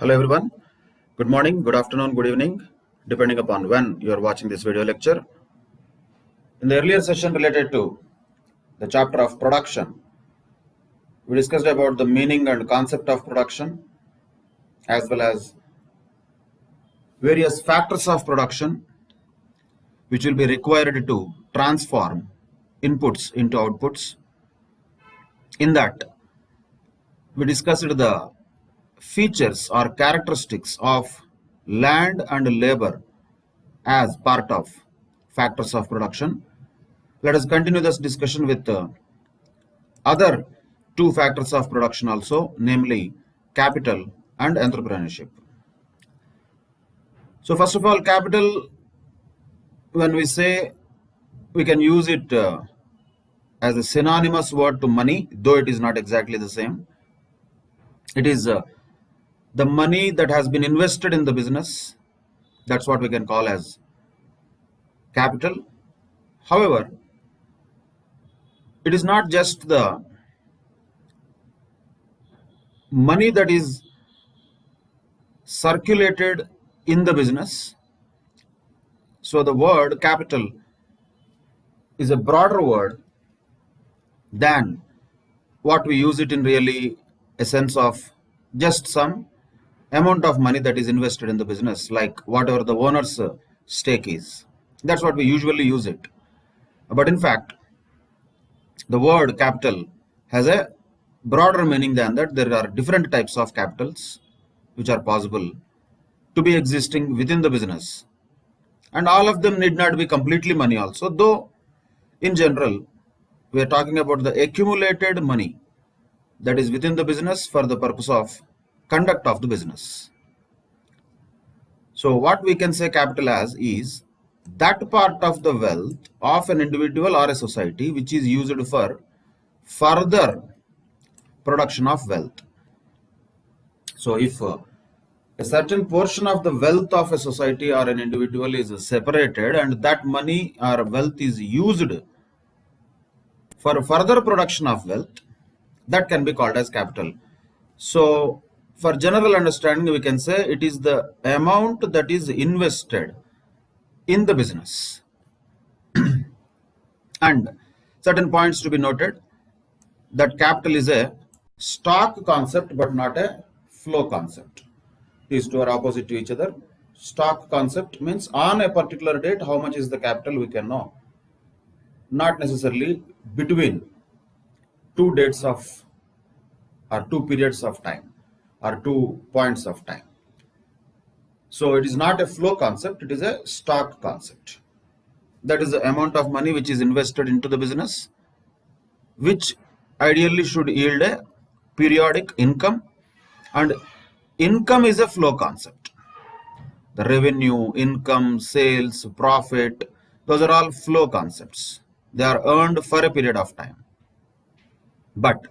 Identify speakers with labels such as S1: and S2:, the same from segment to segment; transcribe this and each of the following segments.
S1: Hello everyone. Good morning, good afternoon, good evening, depending upon when you are watching this video lecture. In the earlier session related to the chapter of production, we discussed about the meaning and concept of production as well as various factors of production which will be required to transform inputs into outputs. In that, we discussed the features or characteristics of land and labor as part of factors of production. Let us continue this discussion with other two factors of production also, namely capital and entrepreneurship. So first of all, capital, when we say, we can use it as a synonymous word to money, though it is not exactly the same. It is the money that has been invested in the business. That's what we can call as capital. However, it is not just the money that is circulated in the business. So the word capital is a broader word than what we use it in really a sense of just some amount of money that is invested in the business, like whatever the owner's stake is. That's what we usually use it. But in fact, the word capital has a broader meaning than that. There are different types of capitals which are possible to be existing within the business. And all of them need not be completely money also, though in general, we are talking about the accumulated money that is within the business for the purpose of conduct of the business. So what we can say capital as is that part of the wealth of an individual or a society which is used for further production of wealth. So if a certain portion of the wealth of a society or an individual is separated and that money or wealth is used for further production of wealth, that can be called as capital. So for general understanding, we can say it is the amount that is invested in the business. And certain points to be noted, that capital is a stock concept but not a flow concept. These two are opposite to each other. Stock concept means on a particular date how much is the capital we can know, not necessarily between two dates of or two periods of time or 2 points of time. So it is not a flow concept, it is a stock concept. That is the amount of money which is invested into the business, which ideally should yield a periodic income, and income is a flow concept. The revenue, income, sales, profit, those are all flow concepts. They are earned for a period of time. But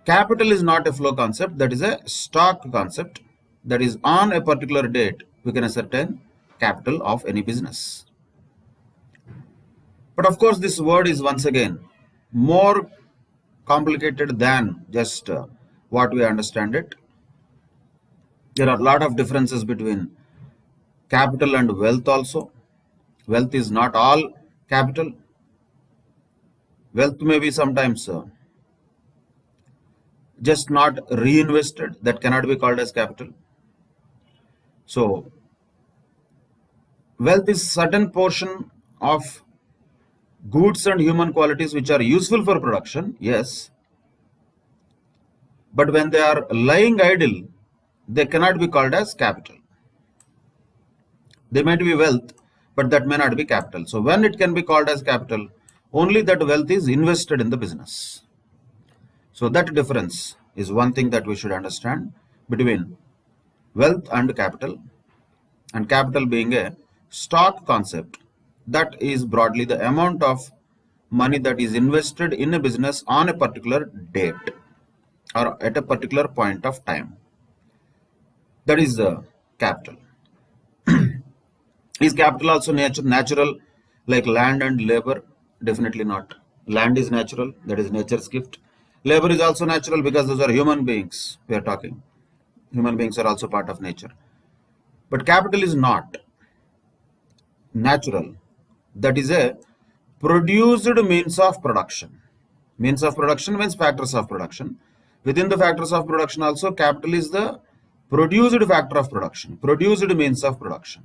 S1: capital is not a flow concept, that is a stock concept. That is on a particular date we can ascertain capital of any business. But of course this word is once again more complicated than just what we understand it. There are a lot of differences between capital and wealth also. Wealth is not all capital. Wealth may be sometimes just not reinvested, that cannot be called as capital. So wealth is certain portion of goods and human qualities which are useful for production, yes, but when they are lying idle, they cannot be called as capital. They might be wealth, but that may not be capital. So when it can be called as capital, only that wealth is invested in the business. So that difference is one thing that we should understand between wealth and capital being a stock concept, that is broadly the amount of money that is invested in a business on a particular date or at a particular point of time. That is the capital. Is capital also natural like land and labor? Definitely not. Land is natural, that is nature's gift. Labor is also natural because those are human beings we are talking. Human beings are also part of nature. But capital is not natural. That is a produced means of production. Means of production means factors of production. Within the factors of production also, capital is the produced factor of production, produced means of production.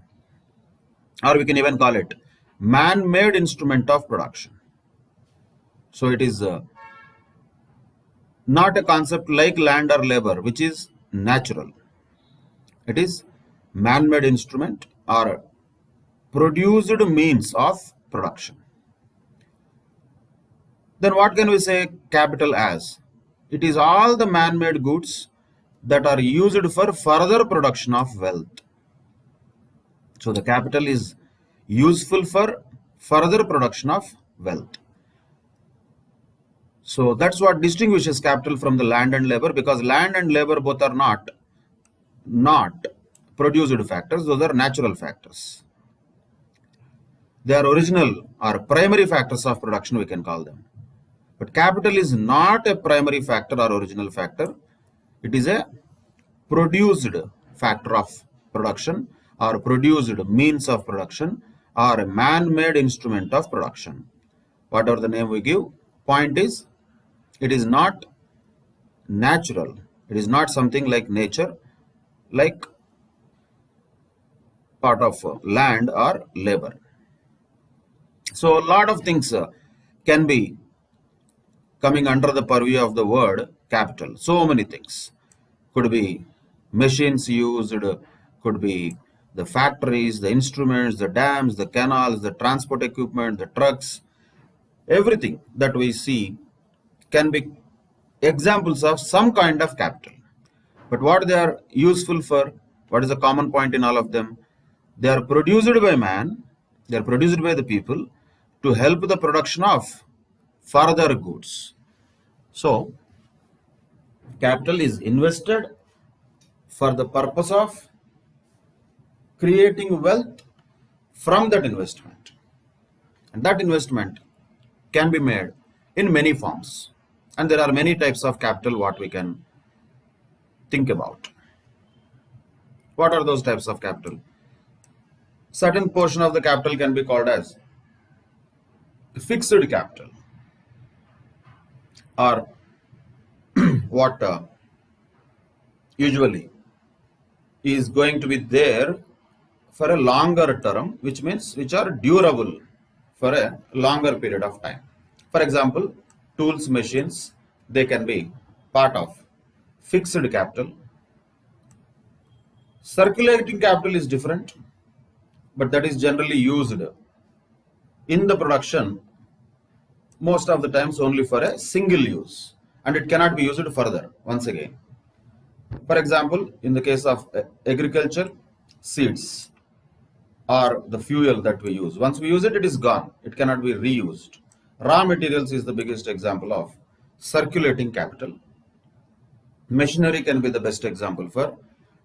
S1: Or we can even call it man-made instrument of production. So it is not a concept like land or labor, which is natural. It is man-made instrument or produced means of production. Then what can we say capital as? It is all the man-made goods that are used for further production of wealth. So the capital is useful for further production of wealth. So that's what distinguishes capital from the land and labor, because land and labor both are not produced factors, those are natural factors. They are original or primary factors of production, we can call them. But capital is not a primary factor or original factor. It is a produced factor of production or produced means of production or a man-made instrument of production. Whatever the name we give, point is, it is not natural. It is not something like nature, like part of land or labor. So a lot of things can be coming under the purview of the word capital. So many things. Could be machines used, could be the factories, the instruments, the dams, the canals, the transport equipment, the trucks. Everything that we see can be examples of some kind of capital. But what they are useful for, what is the common point in all of them? They are produced by man, they are produced by the people to help the production of further goods. So, capital is invested for the purpose of creating wealth from that investment. And that investment can be made in many forms. And there are many types of capital what we can think about. What are those types of capital? Certain portion of the capital can be called as fixed capital, or what usually is going to be there for a longer term, which means which are durable for a longer period of time. For example, tools, machines, they can be part of fixed capital. Circulating capital is different, but that is generally used in the production most of the times only for a single use, and it cannot be used further once again. For example, in the case of agriculture, seeds or the fuel that we use, once we use it, it is gone. It cannot be reused. Raw materials is the biggest example of circulating capital. Machinery can be the best example for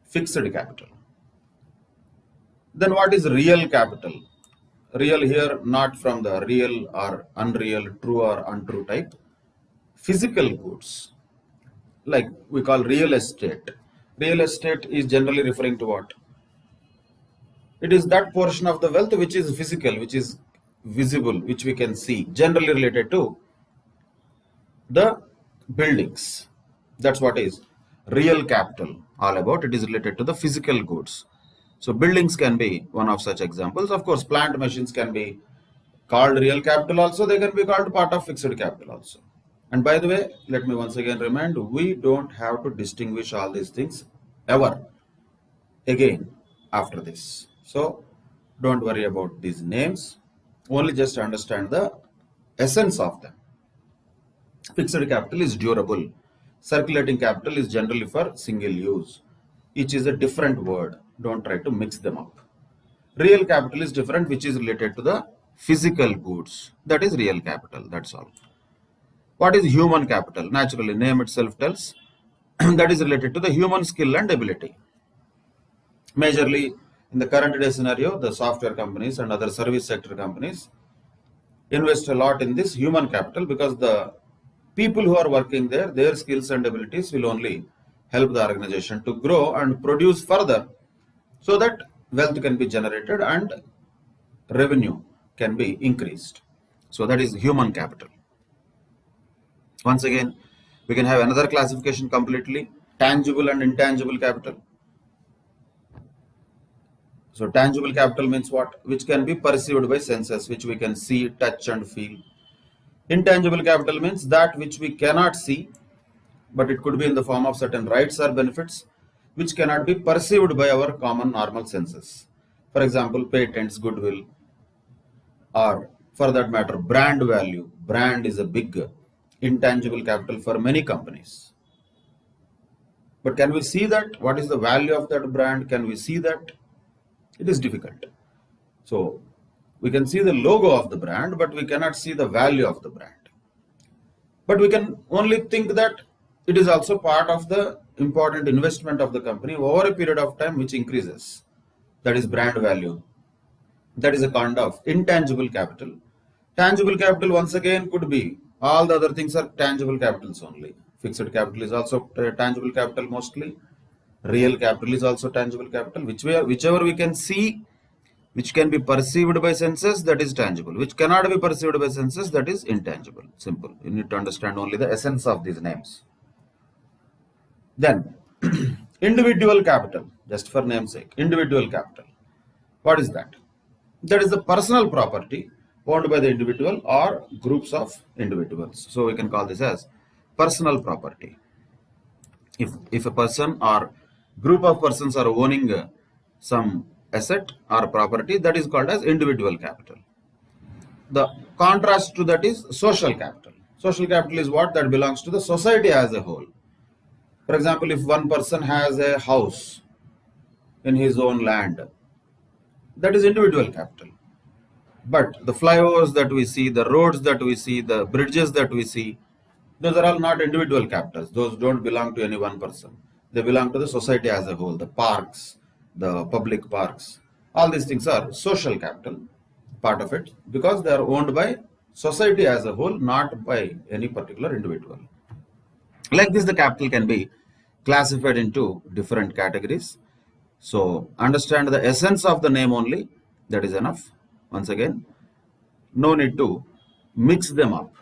S1: fixed capital. Then what is real capital? Real here not from the real or unreal, true or untrue type. Physical goods, like we call real estate. Real estate is generally referring to what? It is that portion of the wealth which is physical, which is visible, which we can see, generally related to the buildings. That's what is real capital all about. It is related to the physical goods. So buildings can be one of such examples. Of course, plant machines can be called real capital also. They can be called part of fixed capital also. And by the way, let me once again remind, we don't have to distinguish all these things ever again after this. So don't worry about these names. Only just understand the essence of them. Fixed capital is durable. Circulating capital is generally for single use. Each is a different word. Don't try to mix them up. Real capital is different, which is related to the physical goods. That is real capital. That's all. What is human capital? Naturally, name itself tells that is related to the human skill and ability. Majorly, in the current day scenario, the software companies and other service sector companies invest a lot in this human capital, because the people who are working there, their skills and abilities will only help the organization to grow and produce further so that wealth can be generated and revenue can be increased. So that is human capital. Once again, we can have another classification completely, tangible and intangible capital. So tangible capital means what? Which can be perceived by senses, which we can see, touch and feel. Intangible capital means that which we cannot see, but it could be in the form of certain rights or benefits, which cannot be perceived by our common normal senses. For example, patents, goodwill, or for that matter, brand value. Brand is a big intangible capital for many companies. But can we see that? What is the value of that brand? Can we see that? It is difficult. So we can see the logo of the brand, but we cannot see the value of the brand. But we can only think that it is also part of the important investment of the company over a period of time which increases. That is brand value. That is a kind of intangible capital. Tangible capital once again could be, all the other things are tangible capitals only. Fixed capital is also tangible capital mostly. Real capital is also tangible capital. Whichever we can see, which can be perceived by senses, that is tangible. Which cannot be perceived by senses, that is intangible. Simple. You need to understand only the essence of these names. Then, individual capital, just for namesake, individual capital. What is that? That is the personal property owned by the individual or groups of individuals. So we can call this as personal property. If a person or group of persons are owning some asset or property, that is called as individual capital. The contrast to that is social capital. Social capital is what? That belongs to the society as a whole. For example, if one person has a house in his own land, that is individual capital. But the flyovers that we see, the roads that we see, the bridges that we see, those are all not individual capitals. Those don't belong to any one person. They belong to the society as a whole. The parks, the public parks, all these things are social capital, part of it, because they are owned by society as a whole, not by any particular individual. Like this, the capital can be classified into different categories. So understand the essence of the name only, that is enough. Once again, no need to mix them up.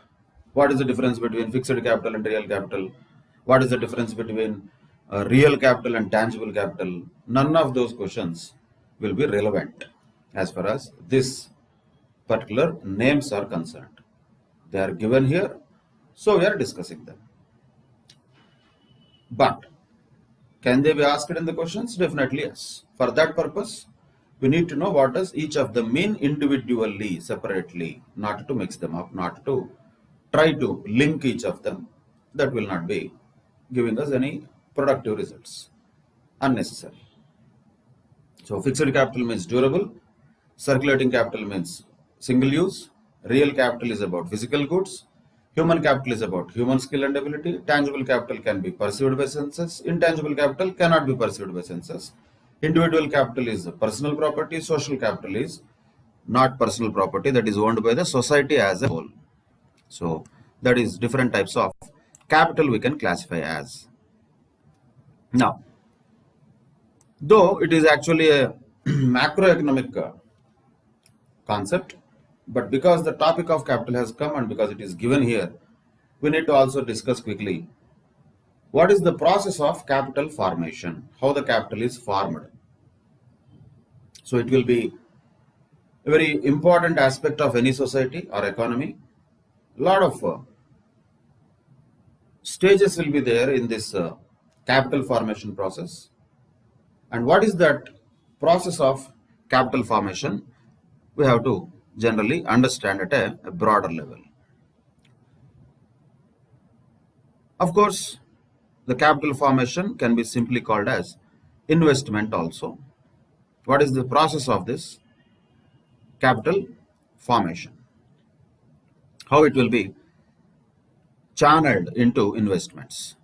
S1: What is the difference between fixed capital and real capital? What is the difference between real capital and tangible capital? None of those questions will be relevant as far as this particular names are concerned. They are given here, so we are discussing them. But can they be asked in the questions? Definitely yes. For that purpose, we need to know what does each of them mean individually, separately, not to mix them up, not to try to link each of them. That will not be giving us any productive results. Unnecessary. So fixed capital means durable, circulating capital means single use, real capital is about physical goods, human capital is about human skill and ability, tangible capital can be perceived by senses, intangible capital cannot be perceived by senses. Individual capital is personal property, social capital is not personal property, that is owned by the society as a whole. So that is different types of capital we can classify as. Now, though it is actually a macroeconomic concept, but because the topic of capital has come and because it is given here, we need to also discuss quickly what is the process of capital formation, how the capital is formed. So it will be a very important aspect of any society or economy. A lot of stages will be there in this capital formation process. And what is that process of capital formation? We have to generally understand at a broader level. Of course, the capital formation can be simply called as investment also. What is the process of this capital formation? How it will be channeled into investments?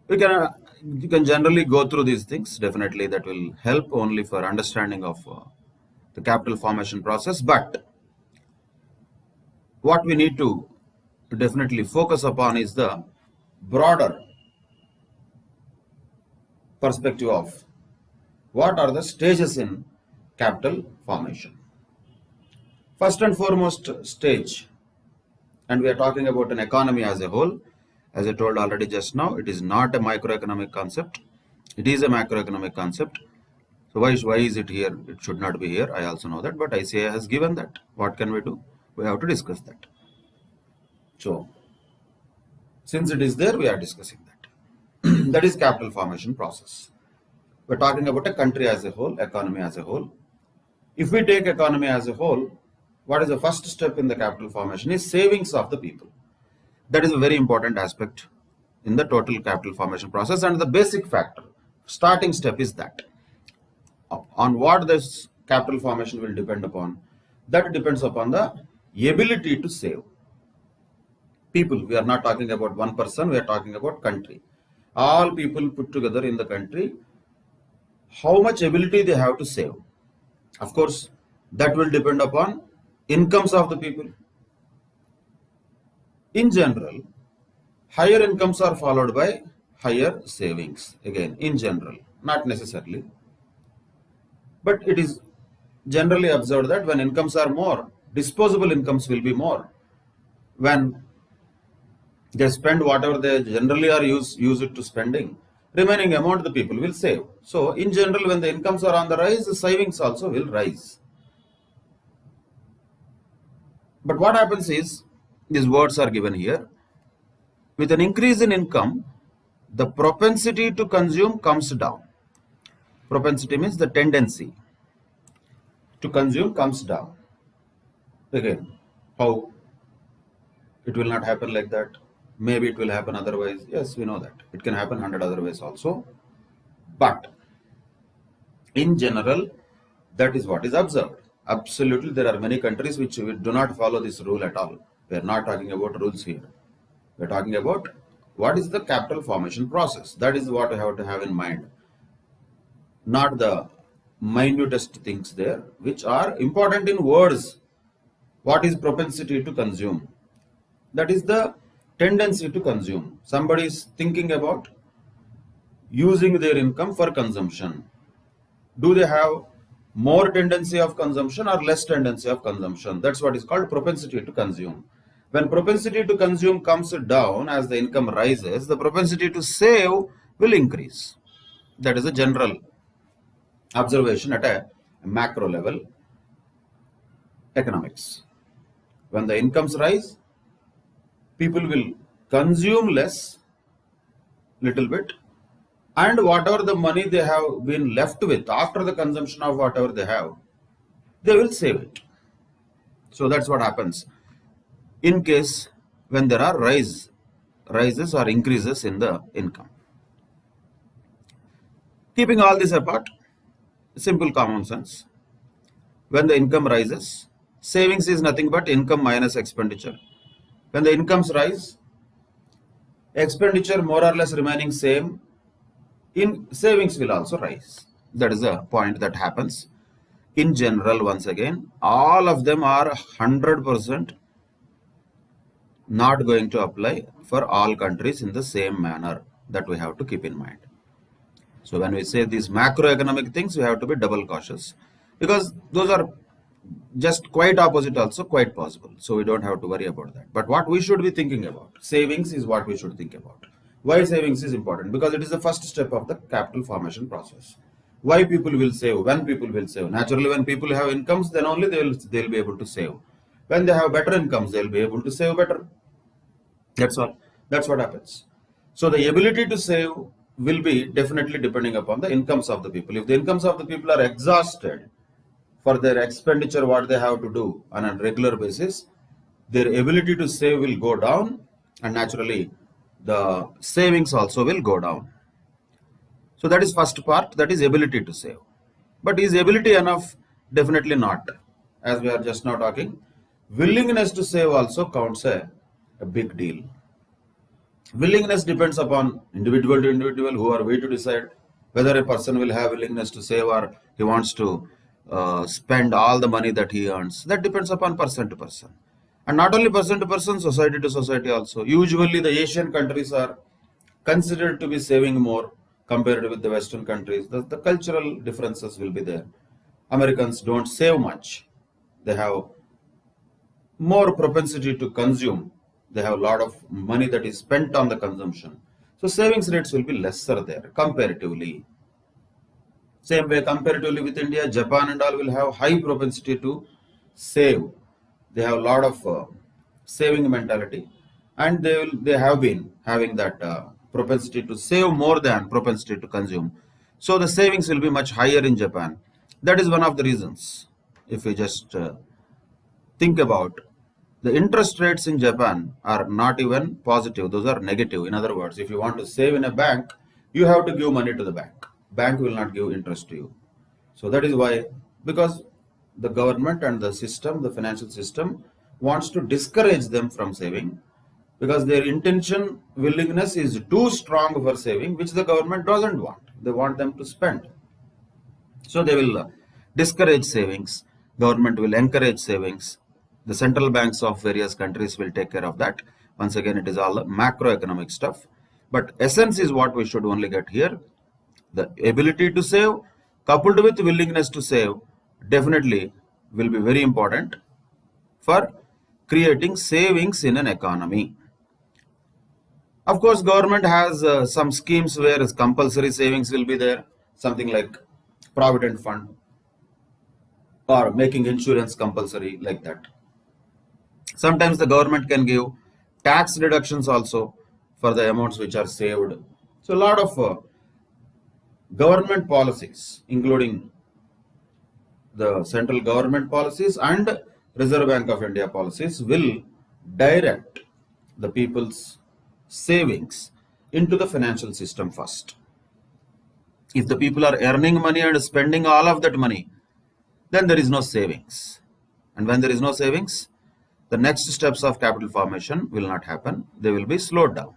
S1: You can generally go through these things. Definitely that will help only for understanding of the capital formation process. But what we need to definitely focus upon is the broader perspective of what are the stages in capital formation. First and foremost stage, and we are talking about an economy as a whole. As I told already just now, it is not a microeconomic concept. It is a macroeconomic concept. So why is it here? It should not be here. I also know that, but ICAI has given that. What can we do? We have to discuss that. So since it is there, we are discussing that. That is capital formation process. We're talking about a country as a whole, economy as a whole. If we take economy as a whole, what is the first step in the capital formation is savings of the people. That is a very important aspect in the total capital formation process, and the basic factor, starting step is that. On what this capital formation will depend upon, that depends upon the ability to save. People, we are not talking about one person, we are talking about country. All people put together in the country, how much ability they have to save. Of course, that will depend upon incomes of the people. In general, higher incomes are followed by higher savings. Again, in general, not necessarily. But it is generally observed that when incomes are more, disposable incomes will be more. When they spend whatever they generally are use it to spending, remaining amount the people will save. So in general, when the incomes are on the rise, the savings also will rise. But what happens is, these words are given here. With an increase in income, the propensity to consume comes down. Propensity means the tendency to consume comes down. Again, how? It will not happen like that. Maybe it will happen otherwise. Yes, we know that. It can happen 100 other ways also. But in general, that is what is observed. Absolutely, there are many countries which do not follow this rule at all. We are not talking about rules here. We are talking about what is the capital formation process. That is what I have to have in mind. Not the minutest things there, which are important in words. What is propensity to consume? That is the tendency to consume. Somebody is thinking about using their income for consumption. Do they have more tendency of consumption or less tendency of consumption? That's what is called propensity to consume. When propensity to consume comes down as the income rises, the propensity to save will increase. That is a general observation at a macro level economics. When the incomes rise, people will consume less, little bit, and whatever the money they have been left with after the consumption of whatever they have, they will save it. So that's what happens in case when there are rises or increases in the income. Keeping all this apart, simple common sense. When the income rises, savings is nothing but income minus expenditure. When the incomes rise, expenditure more or less remaining same, in savings will also rise. That is a point that happens. In general, once again, all of them are 100% not going to apply for all countries in the same manner. That we have to keep in mind. So when we say these macroeconomic things, we have to be double cautious, because those are just quite opposite also quite possible. So we don't have to worry about that. But what we should be thinking about, savings is what we should think about. Why savings is important? Because it is the first step of the capital formation process. Why people will save? When people will save? Naturally, when people have incomes, then only they'll be able to save. When they have better incomes, they'll be able to save better. That's all. That's what happens. So the ability to save will be definitely depending upon the incomes of the people. If the incomes of the people are exhausted for their expenditure, what they have to do on a regular basis, their ability to save will go down, and naturally the savings also will go down. So that is first part, that is ability to save. But is ability enough? Definitely not. As we are just now talking, willingness to save also counts a big deal. Willingness depends upon individual to individual. Who are we to decide whether a person will have willingness to save or he wants to spend all the money that he earns? That depends upon person to person. And not only person to person, society to society also. Usually the Asian countries are considered to be saving more compared with the Western countries. The cultural differences will be there. Americans don't save much. They have more propensity to consume. They have a lot of money that is spent on the consumption. So savings rates will be lesser there comparatively. Same way comparatively with India, Japan and all will have high propensity to save. They have a lot of saving mentality, and they have been having that propensity to save more than propensity to consume. So the savings will be much higher in Japan. That is one of the reasons. If we just think about the interest rates in Japan are not even positive; those are negative. In other words, if you want to save in a bank, you have to give money to the bank. Bank will not give interest to you. So that is why, because the government and the system, the financial system, wants to discourage them from saving, because their intention, willingness is too strong for saving, which the government doesn't want. They want them to spend. So they will discourage savings. Government will encourage savings. The central banks of various countries will take care of that. Once again, it is all macroeconomic stuff. But essence is what we should only get here. The ability to save coupled with willingness to save definitely will be very important for creating savings in an economy. Of course, government has some schemes where compulsory savings will be there, something like provident fund or making insurance compulsory, like that. Sometimes the government can give tax reductions also for the amounts which are saved. So a lot of government policies, including the central government policies and Reserve Bank of India policies, will direct the people's savings into the financial system first. If the people are earning money and spending all of that money, then there is no savings. And when there is no savings, the next steps of capital formation will not happen. They will be slowed down.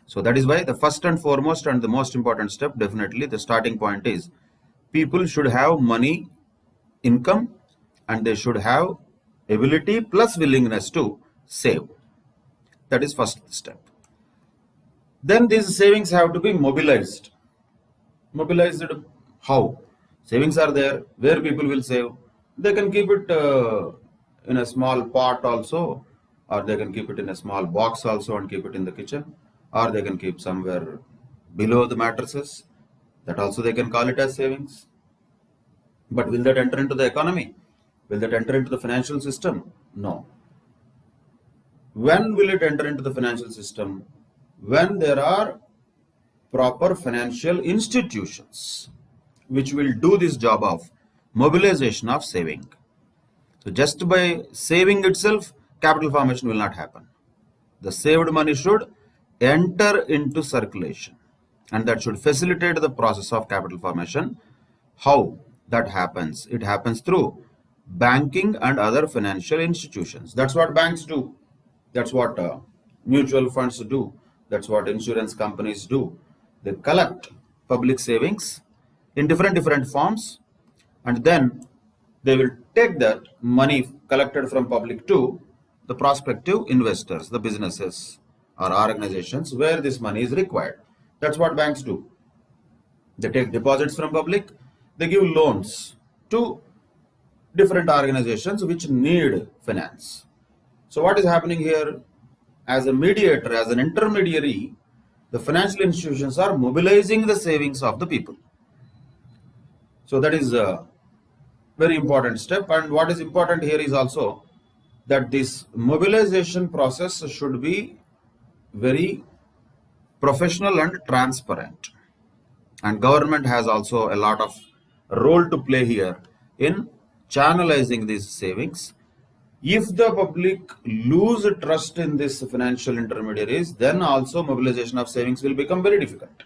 S1: So that is why the first and foremost and the most important step, definitely the starting point is people should have money, income, and they should have ability plus willingness to save. That is first step. Then these savings have to be mobilized. Mobilized how? Savings are there. Where people will save? They can keep it in a small pot also, or they can keep it in a small box also and keep it in the kitchen, or they can keep somewhere below the mattresses. That also they can call it as savings. But will that enter into the economy? Will that enter into the financial system? No. When will it enter into the financial system? When there are proper financial institutions which will do this job of mobilization of saving. So just by saving itself, capital formation will not happen. The saved money should enter into circulation, and that should facilitate the process of capital formation. How that happens? It happens through banking and other financial institutions. That's what banks do. That's what mutual funds do. That's what insurance companies do. They collect public savings in different forms, and then they will take that money collected from public to the prospective investors, the businesses or organizations where this money is required. That's what banks do. They take deposits from public, they give loans to different organizations which need finance. So what is happening here? As a mediator, as an intermediary, the financial institutions are mobilizing the savings of the people. So that is a very important step. And what is important here is also that this mobilization process should be very professional and transparent. And government has also a lot of role to play here in channelizing these savings. If the public lose trust in these financial intermediaries, then also mobilization of savings will become very difficult.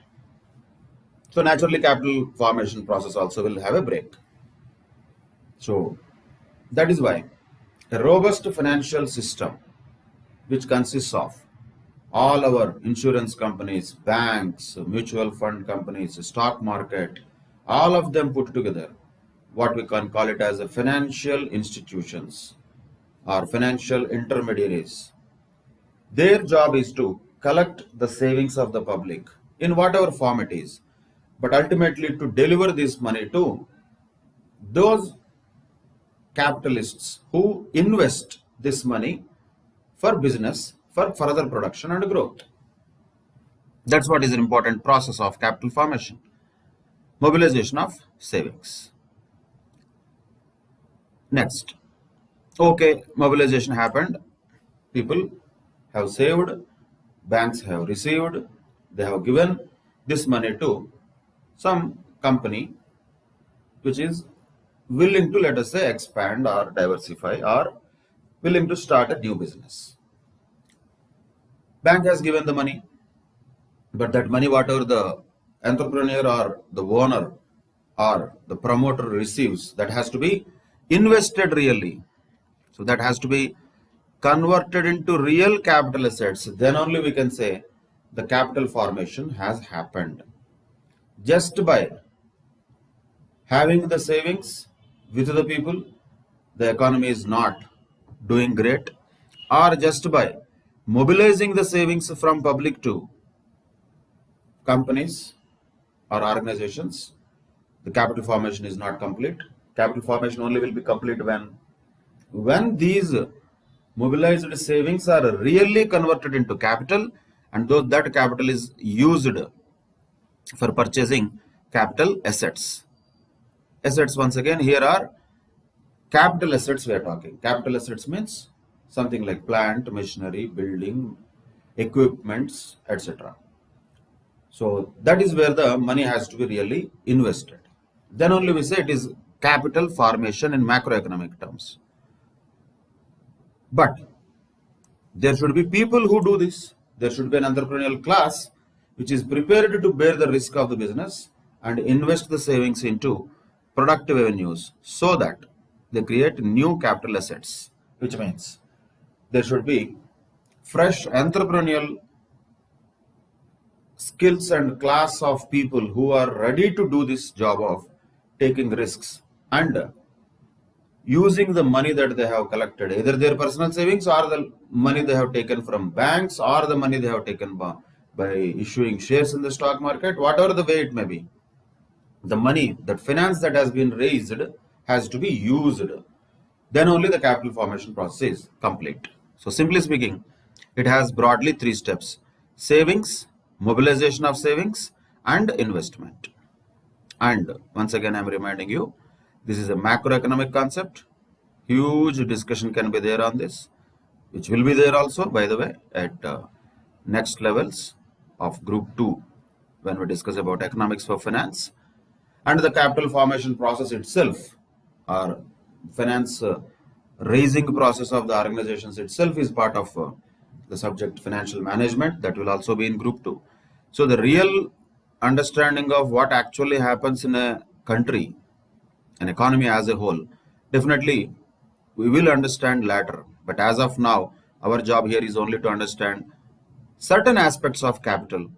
S1: So naturally, capital formation process also will have a break. So that is why a robust financial system, which consists of all our insurance companies, banks, mutual fund companies, stock market, all of them put together, what we can call it as a financial institutions or financial intermediaries. Their job is to collect the savings of the public in whatever form it is. but ultimately to deliver this money to those capitalists who invest this money for business, for further production and growth. That's what is an important process of capital formation. Mobilization of savings. Next, okay, mobilization happened. People have saved, banks have received, they have given this money to some company which is willing to, let us say, expand or diversify or willing to start a new business. Bank has given the money, but that money, whatever the entrepreneur or the owner or the promoter receives, that has to be invested really. So that has to be converted into real capital assets. Then only we can say the capital formation has happened. Just by having the savings with the people, the economy is not doing great, or just by mobilizing the savings from public to companies or organizations, the capital formation is not complete. Capital formation only will be complete when these mobilized savings are really converted into capital, and though that capital is used for purchasing capital assets. Assets, once again, here are capital assets we are talking. Capital assets means something like plant, machinery, building, equipments, etc. So that is where the money has to be really invested. Then only we say it is capital formation in macroeconomic terms. But there should be people who do this. There should be an entrepreneurial class which is prepared to bear the risk of the business and invest the savings into productive avenues so that they create new capital assets, which means there should be fresh entrepreneurial skills and class of people who are ready to do this job of taking risks and using the money that they have collected, either their personal savings or the money they have taken from banks or the money they have taken by issuing shares in the stock market, whatever the way it may be. The money, that finance that has been raised has to be used. Then only the capital formation process is complete. So simply speaking, it has broadly 3 steps: savings, mobilization of savings, and investment. And once again, I am reminding you, this is a macroeconomic concept. Huge discussion can be there on this, which will be there also, by the way, at next levels of Group 2 when we discuss about economics for finance. And the capital formation process itself, or finance raising process of the organizations itself, is part of the subject financial management, that will also be in Group 2. So the real understanding of what actually happens in a country, an economy as a whole, definitely we will understand later. But as of now, our job here is only to understand certain aspects of capital,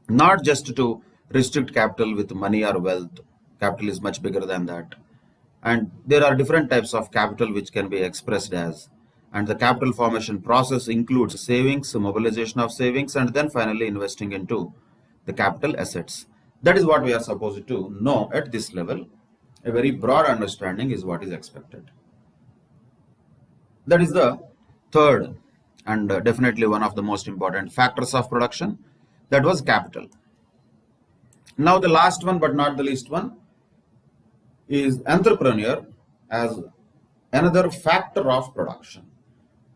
S1: not just to restrict capital with money or wealth. Capital is much bigger than that. And there are different types of capital which can be expressed as. And the capital formation process includes savings, mobilization of savings, and then finally investing into the capital assets. That is what we are supposed to know at this level. A very broad understanding is what is expected. That is the third and definitely one of the most important factors of production. That was capital. Now the last one, but not the least one, is entrepreneur as another factor of production.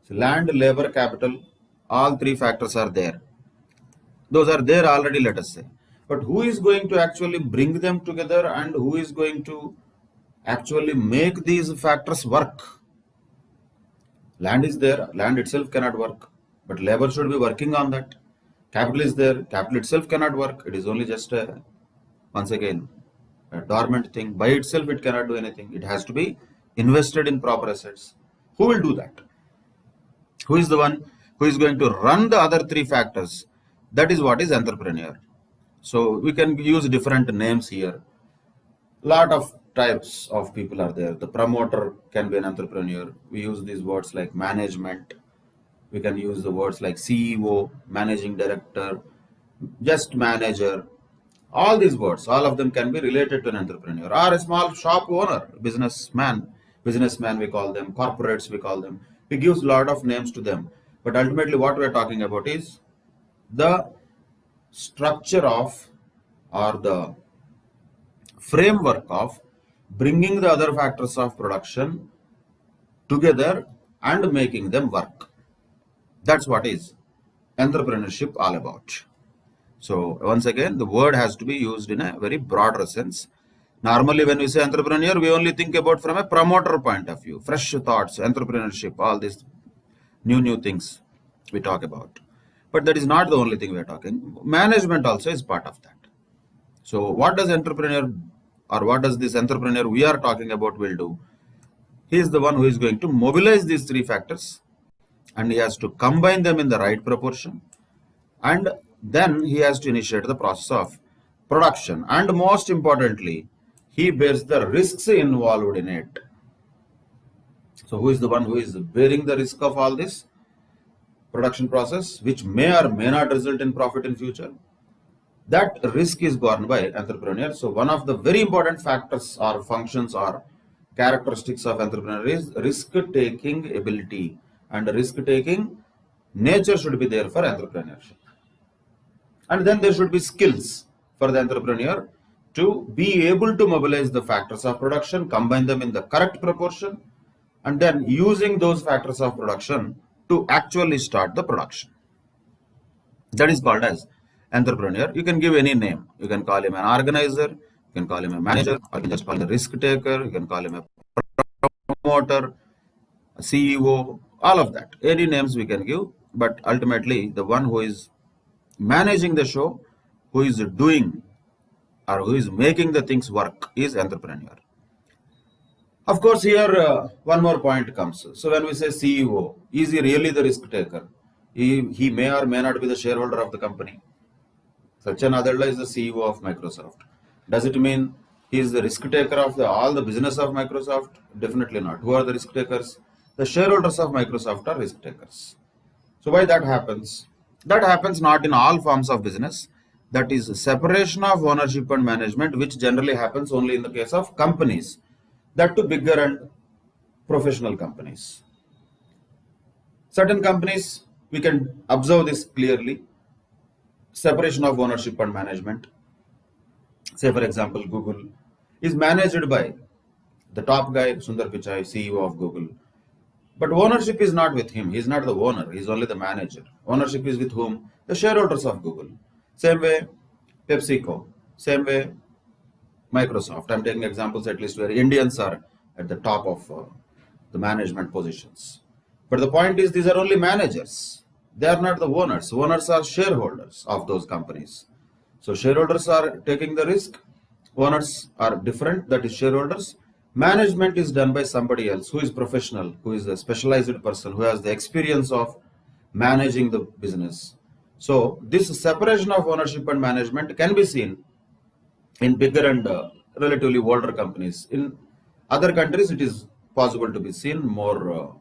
S1: So land, labor, capital, all 3 factors are there. Those are there already, let us say. But who is going to actually bring them together, and who is going to actually make these factors work? Land is there, land itself cannot work, but labor should be working on that. Capital is there, capital itself cannot work. It is only just once again, a dormant thing. By itself, it cannot do anything. It has to be invested in proper assets. Who will do that? Who is the one who is going to run the other 3 factors? That is what is entrepreneur. So we can use different names here. Lot of types of people are there. The promoter can be an entrepreneur. We use these words like management. We can use the words like CEO, managing director, just manager, All these words, all of them can be related to an entrepreneur or a small shop owner, businessman. Businessman we call them, corporates we call them. We give a lot of names to them. But ultimately what we are talking about is the structure of or the framework of bringing the other factors of production together and making them work. That's what is entrepreneurship all about. So once again, the word has to be used in a very broader sense. Normally when we say entrepreneur, we only think about from a promoter point of view, fresh thoughts, entrepreneurship, all these new things we talk about. But that is not the only thing we are talking. Management also is part of that. So what does entrepreneur or what does this entrepreneur we are talking about will do? He is the one who is going to mobilize these three factors and he has to combine them in the right proportion, and then he has to initiate the process of production, and most importantly he bears the risks involved in it. So who is the one who is bearing the risk of all this production process, which may or may not result in profit in future? That risk is borne by entrepreneur. So one of the very important factors or functions or characteristics of entrepreneur is risk taking ability, and risk taking nature should be there for entrepreneurship. And then there should be skills for the entrepreneur to be able to mobilize the factors of production, combine them in the correct proportion, and then using those factors of production to actually start the production. That is called as entrepreneur. You can give any name. You can call him an organizer, you can call him a manager, or you can just call him a risk taker, you can call him a promoter, a CEO, all of that. Any names we can give, but ultimately the one who is managing the show, who is doing or who is making the things work is entrepreneur. Of course, here one more point comes. So when we say CEO, is he really the risk taker? He may or may not be the shareholder of the company. Satya Nadella is the CEO of Microsoft. Does it mean he is the risk taker of all the business of Microsoft? Definitely not. Who are the risk takers? The shareholders of Microsoft are risk takers. So why that happens? That happens not in all forms of business. That is separation of ownership and management, which generally happens only in the case of companies, that to bigger and professional companies. Certain companies, we can observe this clearly. Separation of ownership and management. Say for example, Google is managed by the top guy, Sundar Pichai, CEO of Google. But ownership is not with him. He is not the owner. He is only the manager. Ownership is with whom? The shareholders of Google. Same way, PepsiCo. Same way, Microsoft. I'm taking examples at least where Indians are at the top of the management positions. But the point is, these are only managers. They are not the owners. Owners are shareholders of those companies. So shareholders are taking the risk. Owners are different, that is shareholders. Management is done by somebody else who is professional, who is a specialized person, who has the experience of managing the business. So this separation of ownership and management can be seen in bigger and relatively older companies. In other countries, it is possible to be seen more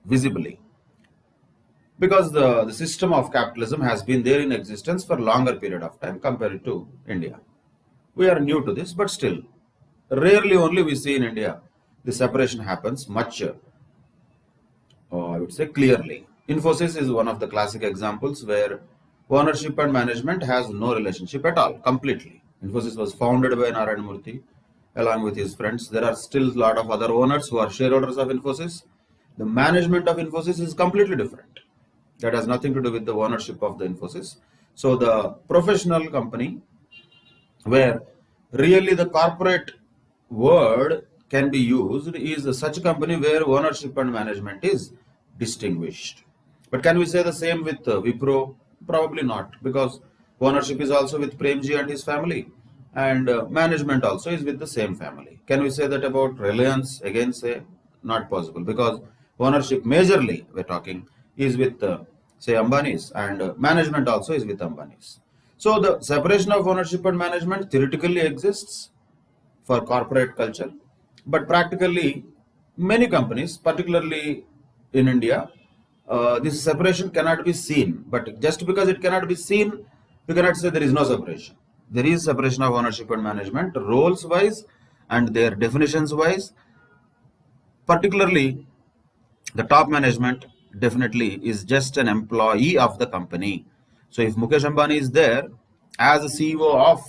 S1: visibly, because the system of capitalism has been there in existence for a longer period of time compared to India. We are new to this, but still, rarely only we see in India the separation happens much, I would say clearly. Infosys is one of the classic examples where ownership and management has no relationship at all, completely. Infosys was founded by Narayana Murthy along with his friends. There are still a lot of other owners who are shareholders of Infosys. The management of Infosys is completely different. That has nothing to do with the ownership of the Infosys. So the professional company where really the corporate word can be used is such a company where ownership and management is distinguished. But can we say the same with Wipro? Probably not, because ownership is also with Premji and his family, and management also is with the same family. Can we say that about Reliance? Again, say not possible, because ownership majorly we're talking is with say Ambani's, and management also is with Ambani's. So the separation of ownership and management theoretically exists for corporate culture, but practically many companies, particularly in India, this separation cannot be seen. But just because it cannot be seen, you cannot say there is no separation. there is separation of ownership and management, roles wise and their definitions wise. Particularly, the top management definitely is just an employee of the company. So if Mukesh Ambani is there as a CEO of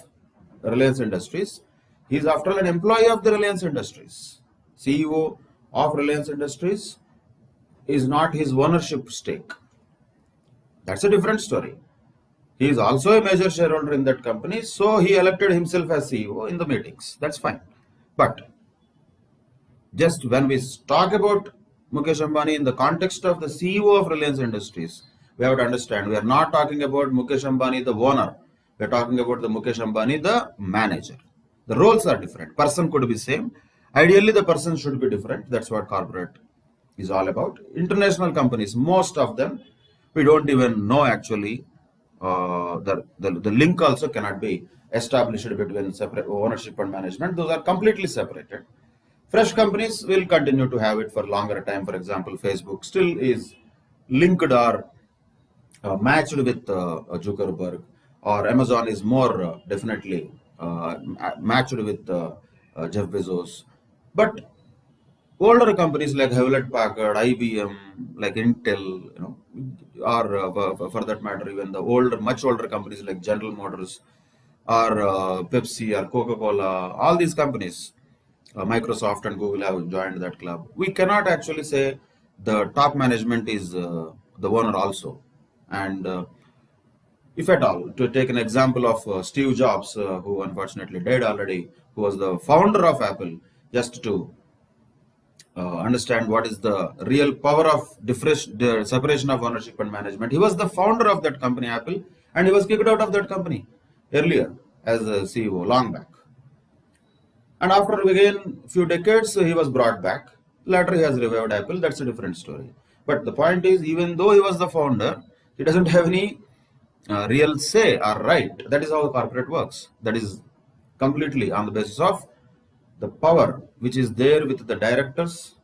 S1: Reliance Industries, he is after all an employee of the Reliance Industries. CEO of Reliance Industries is not his ownership stake. That's a different story. He is also a major shareholder in that company, so he elected himself as CEO in the meetings. That's fine. But just when we talk about Mukesh Ambani in the context of the CEO of Reliance Industries, we have to understand we are not talking about Mukesh Ambani, the owner. We are talking about the Mukesh Ambani, the manager. The roles are different. Person could be same. Ideally, the person should be different. That's what corporate is all about. International companies, most of them, we don't even know actually. The link also cannot be established between separate ownership and management. Those are completely separated. Fresh companies will continue to have it for longer time. For example, Facebook still is linked or matched with Zuckerberg, or Amazon is more definitely matched with Jeff Bezos. But older companies like Hewlett Packard, IBM, like Intel, or for that matter, even the older, much older companies like General Motors, or Pepsi, or Coca-Cola, all these companies, Microsoft and Google have joined that club. We cannot actually say the top management is the owner also. And if at all, to take an example of Steve Jobs, who unfortunately died already, who was the founder of Apple, just to understand what is the real power of the separation of ownership and management. He was the founder of that company, Apple, and he was kicked out of that company earlier as a CEO, long back. And after again few decades, he was brought back. Later, he has revived Apple. That's a different story. But the point is, even though he was the founder, he doesn't have any real say or right. That is how corporate works. That is completely on the basis of the power which is there with the directors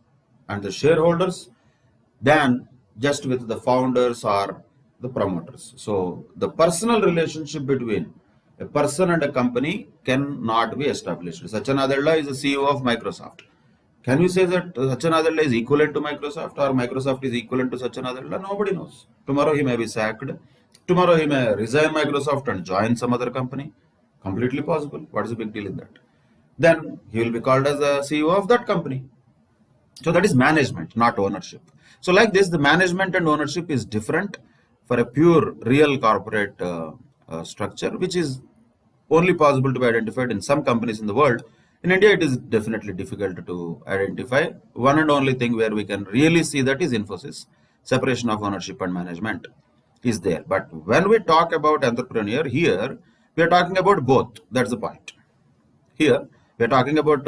S1: and the shareholders than just with the founders or the promoters. So the personal relationship between a person and a company cannot be established. Satya Nadella is the CEO of Microsoft. Can we say that Satya Nadella is equivalent to Microsoft, or Microsoft is equivalent to Satya Nadella? Nobody knows. Tomorrow he may be sacked. Tomorrow he may resign Microsoft and join some other company. Completely possible. What is the big deal in that? Then he will be called as the CEO of that company. So that is management, not ownership. So like this, the management and ownership is different for a pure real corporate structure, which is only possible to be identified in some companies in the world. In India, it is definitely difficult to identify. One and only thing where we can really see that is Infosys. Separation of ownership and management is there. But when we talk about entrepreneur here, we are talking about both. That's the point. Here, we are talking about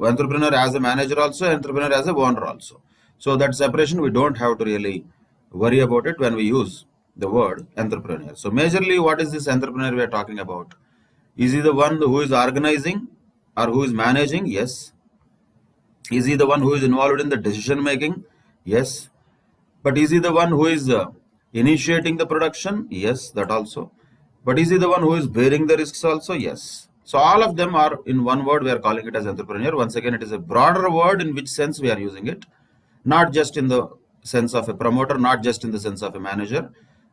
S1: entrepreneur as a manager also, entrepreneur as a owner also. So that separation, we don't have to really worry about it when we use the word entrepreneur. So majorly, what is this entrepreneur we are talking about? Is he the one who is organizing or who is managing? Yes. Is he the one who is involved in the decision making? Yes. But is he the one who is initiating the production? Yes, that also. But is he the one who is bearing the risks also? Yes. So all of them are in one word, we are calling it as entrepreneur. Once again, it is a broader word in which sense we are using it. Not just in the sense of a promoter, not just in the sense of a manager,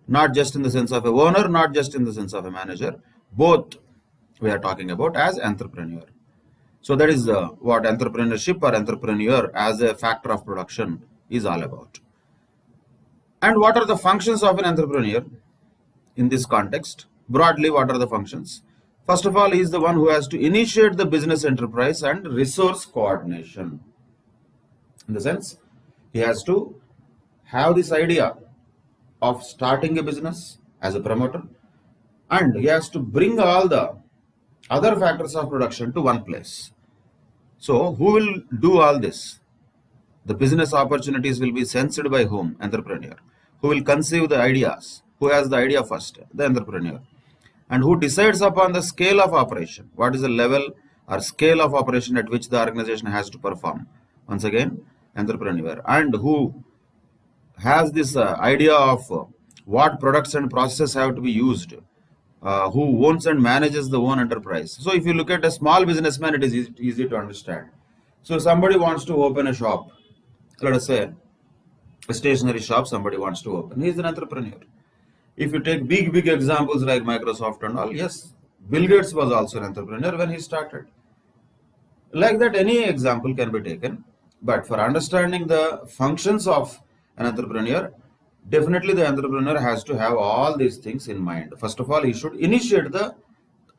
S1: not just in the sense of a owner, not just in the sense of a manager. Both we are talking about as entrepreneur. So that is what entrepreneurship or entrepreneur as a factor of production is all about. And what are the functions of an entrepreneur in this context? Broadly, what are the functions? First of all, he is the one who has to initiate the business enterprise and resource coordination. In the sense, he has to have this idea of starting a business as a promoter, and he has to bring all the other factors of production to one place. So, who will do all this? The business opportunities will be sensed by whom? Entrepreneur. Who will conceive the ideas? Who has the idea first? The entrepreneur. And who decides upon the scale of operation? What is the level or scale of operation at which the organization has to perform? Once again, entrepreneur. And who has this idea of what products and processes have to be used who owns and manages the own enterprise. So if you look at a small businessman, it is easy to understand. So somebody wants to open a shop, let us say a stationery shop somebody wants to open. He is an entrepreneur. If you take big examples like Microsoft and all, yes, Bill Gates was also an entrepreneur when he started. Like that, any example can be taken. But for understanding the functions of an entrepreneur, definitely the entrepreneur has to have all these things in mind. First of all, he should initiate the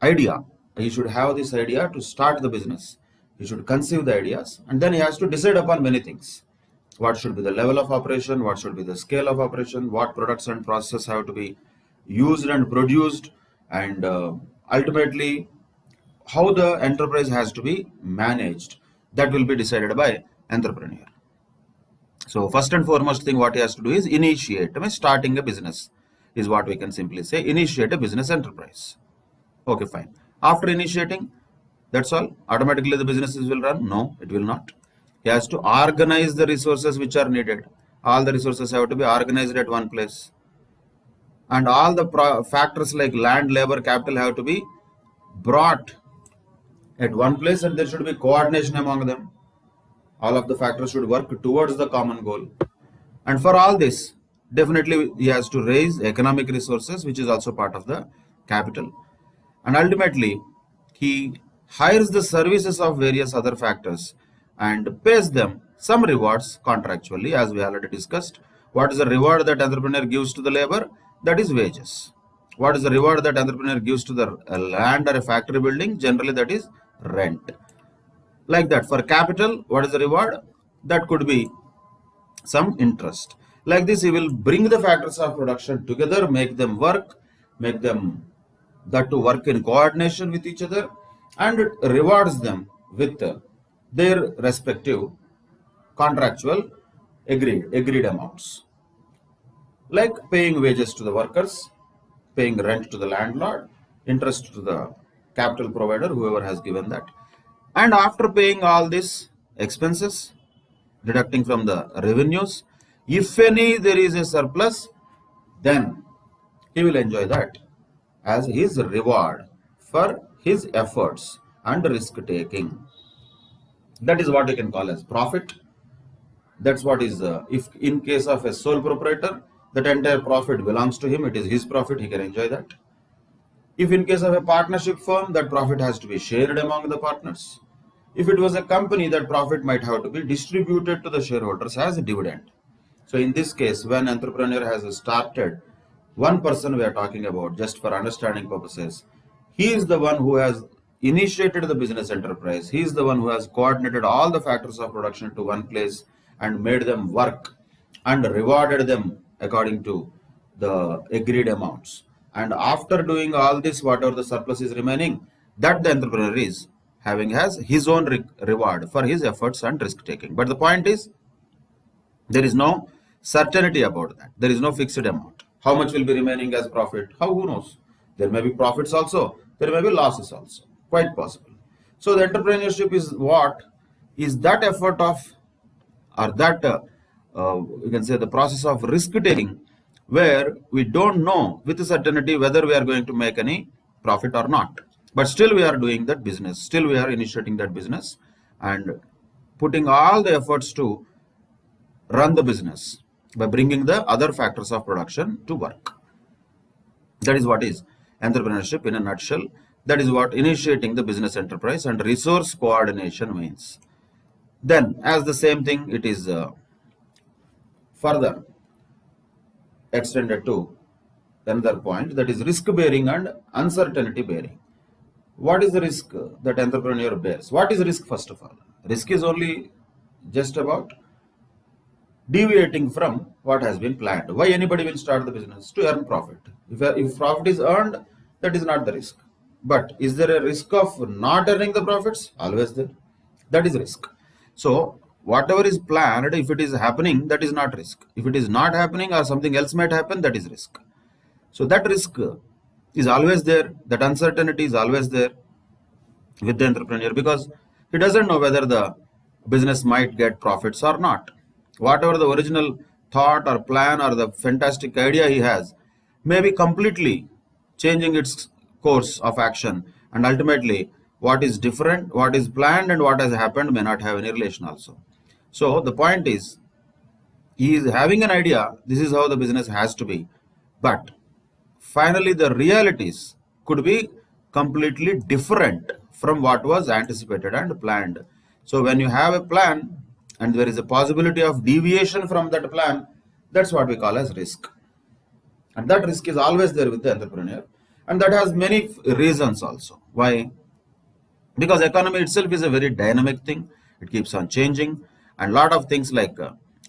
S1: idea. He should have this idea to start the business. He should conceive the ideas, and then he has to decide upon many things. What should be the level of operation? What should be the scale of operation? What products and processes have to be used and produced? And ultimately, how the enterprise has to be managed. That will be decided by entrepreneur. So first and foremost thing what he has to do is initiate. Starting a business is what we can simply say. Initiate a business enterprise. Okay, fine. After initiating, that's all. Automatically the businesses will run? No, it will not. He has to organize the resources which are needed. All the resources have to be organized at one place. And all the factors like land, labor, capital have to be brought at one place, and there should be coordination among them. All of the factors should work towards the common goal. And for all this, definitely he has to raise economic resources, which is also part of the capital. And ultimately, he hires the services of various other factors and pays them some rewards contractually, as we already discussed. What is the reward that entrepreneur gives to the labor? That is wages. What is the reward that entrepreneur gives to the land or a factory building? Generally, that is rent. Like that, for capital, what is the reward? That could be some interest. Like this, he will bring the factors of production together, make them work, make them that to work in coordination with each other, and rewards them with their respective contractual agreed amounts, like paying wages to the workers, paying rent to the landlord, interest to the capital provider, whoever has given that. And after paying all these expenses, deducting from the revenues, if any there is a surplus, then he will enjoy that as his reward for his efforts and risk taking. That is what you can call as profit. That's what is, if in case of a sole proprietor, that entire profit belongs to him, it is his profit, he can enjoy that. If in case of a partnership firm, that profit has to be shared among the partners. If it was a company, that profit might have to be distributed to the shareholders as a dividend. So in this case, when entrepreneur has started, one person we are talking about, just for understanding purposes, he is the one who has initiated the business enterprise. He is the one who has coordinated all the factors of production to one place and made them work and rewarded them according to the agreed amounts. And after doing all this, whatever the surplus is remaining, that the entrepreneur is having as his own reward for his efforts and risk taking. But the point is, there is no certainty about that. There is no fixed amount. How much will be remaining as profit? Who knows? There may be profits also. There may be losses also. Quite possible. So the entrepreneurship is what? Is that effort of, or that you can say the process of risk taking, where we don't know with certainty whether we are going to make any profit or not. But still we are doing that business. Still we are initiating that business and putting all the efforts to run the business by bringing the other factors of production to work. That is what is entrepreneurship in a nutshell. That is what initiating the business enterprise and resource coordination means. Then, as the same thing, it is further extended to another point, that is risk bearing and uncertainty bearing. What is the risk that entrepreneur bears? What is risk, first of all? Risk is only just about deviating from what has been planned. Why anybody will start the business? To earn profit. If profit is earned, that is not the risk. But is there a risk of not earning the profits? Always there. That is risk. So whatever is planned, if it is happening, that is not risk. If it is not happening or something else might happen, that is risk. So that risk is always there. That uncertainty is always there with the entrepreneur, because he doesn't know whether the business might get profits or not. Whatever the original thought or plan or the fantastic idea he has may be completely changing its course of action, and ultimately what is different, what is planned, and what has happened may not have any relation also. So the point is, he is having an idea, this is how the business has to be, but finally the realities could be completely different from what was anticipated and planned. So when you have a plan and there is a possibility of deviation from that plan, that's what we call as risk. And that risk is always there with the entrepreneur, and that has many reasons also. Why? Because economy itself is a very dynamic thing. It keeps on changing, and lot of things like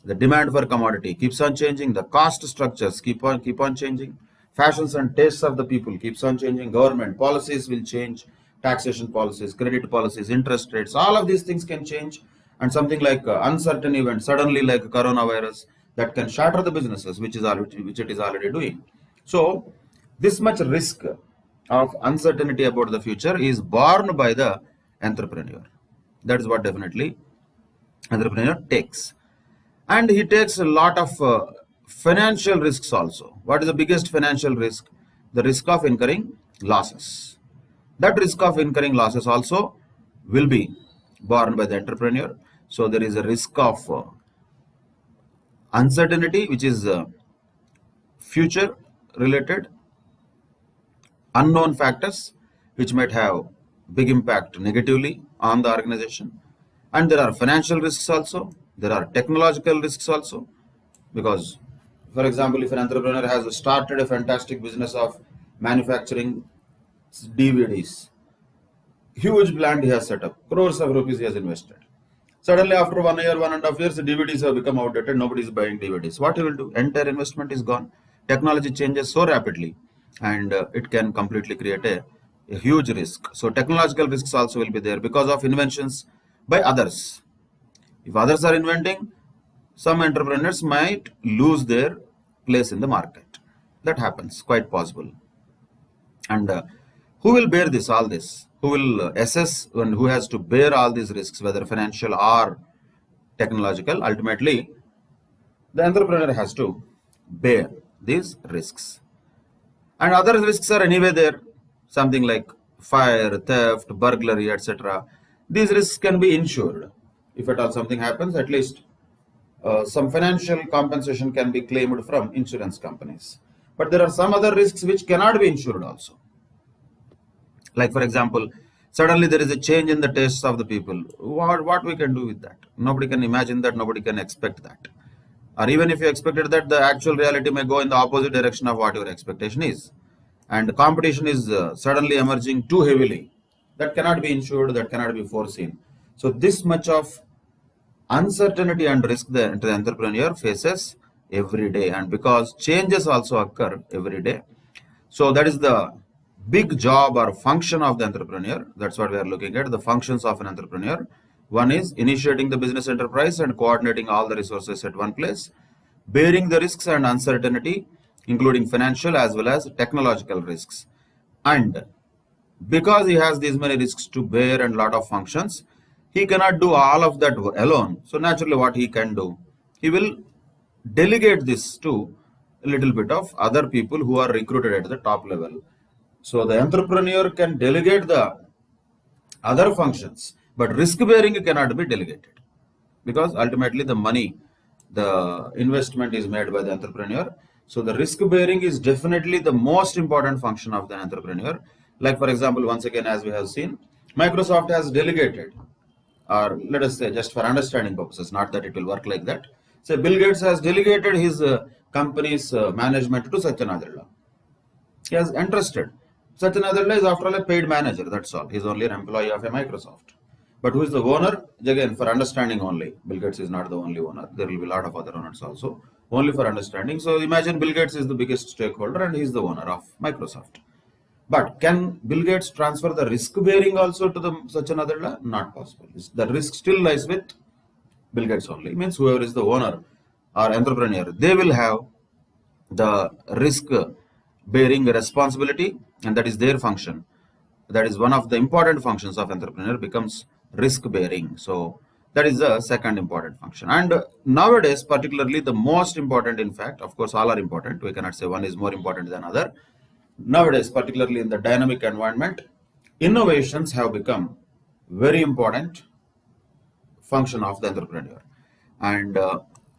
S1: the demand for commodity keeps on changing, the cost structures keep on changing, fashions and tastes of the people keeps on changing, government policies will change, taxation policies, credit policies, interest rates, all of these things can change, and something like uncertain event suddenly like coronavirus that can shatter the businesses, which it is already doing. So this much risk of uncertainty about the future is borne by the entrepreneur. That is what definitely entrepreneur takes. And he takes a lot of financial risks also. What is the biggest financial risk? The risk of incurring losses. That risk of incurring losses also will be borne by the entrepreneur. So there is a risk of uncertainty, which is future related unknown factors which might have big impact negatively on the organization. And there are financial risks also, there are technological risks also, because for example, if an entrepreneur has started a fantastic business of manufacturing DVDs, huge plant he has set up, crores of rupees he has invested. Suddenly after 1 year, 1.5 years, the DVDs have become outdated, nobody is buying DVDs. What he will do? Entire investment is gone. Technology changes so rapidly, and it can completely create a huge risk. So technological risks also will be there because of inventions by others. If others are inventing, some entrepreneurs might lose their place in the market. That happens, quite possible. And who will bear this, all this? Who will assess and who has to bear all these risks, whether financial or technological? Ultimately, the entrepreneur has to bear these risks. And other risks are anyway there, something like fire, theft, burglary, etc. These risks can be insured. If at all something happens, at least some financial compensation can be claimed from insurance companies. But there are some other risks which cannot be insured also. Like for example, suddenly there is a change in the tastes of the people. What we can do with that? Nobody can imagine that, nobody can expect that. Or even if you expected that, the actual reality may go in the opposite direction of what your expectation is. And the competition is suddenly emerging too heavily. That cannot be insured, that cannot be foreseen. So this much of uncertainty and risk the entrepreneur faces every day, and because changes also occur every day. So that is the big job or function of the entrepreneur. That's what we are looking at, the functions of an entrepreneur. One is initiating the business enterprise and coordinating all the resources at one place, bearing the risks and uncertainty, including financial as well as technological risks. And because he has these many risks to bear and lot of functions, he cannot do all of that alone. So naturally what he can do, he will delegate this to a little bit of other people who are recruited at the top level. So the entrepreneur can delegate the other functions, but risk bearing cannot be delegated, because ultimately the money, the investment is made by the entrepreneur. So the risk bearing is definitely the most important function of the entrepreneur. Like for example, once again, as we have seen, Microsoft has delegated, or let us say just for understanding purposes, not that it will work like that. Say Bill Gates has delegated his company's management to Satya Nadella. He has entrusted. Satya Nadella is after all a paid manager, that's all. He is only an employee of a Microsoft. But who is the owner? Again, for understanding only. Bill Gates is not the only owner. There will be a lot of other owners also. Only for understanding. So imagine Bill Gates is the biggest stakeholder and he is the owner of Microsoft. But can Bill Gates transfer the risk bearing also to the Satya Nadella? Not possible. The risk still lies with Bill Gates only. It means whoever is the owner or entrepreneur, they will have the risk bearing responsibility, and that is their function. That is one of the important functions of entrepreneur, becomes risk bearing. So that is the second important function. And nowadays, particularly the most important, in fact, of course all are important, we cannot say one is more important than other, Nowadays, particularly in the dynamic environment, innovations have become very important function of the entrepreneur. And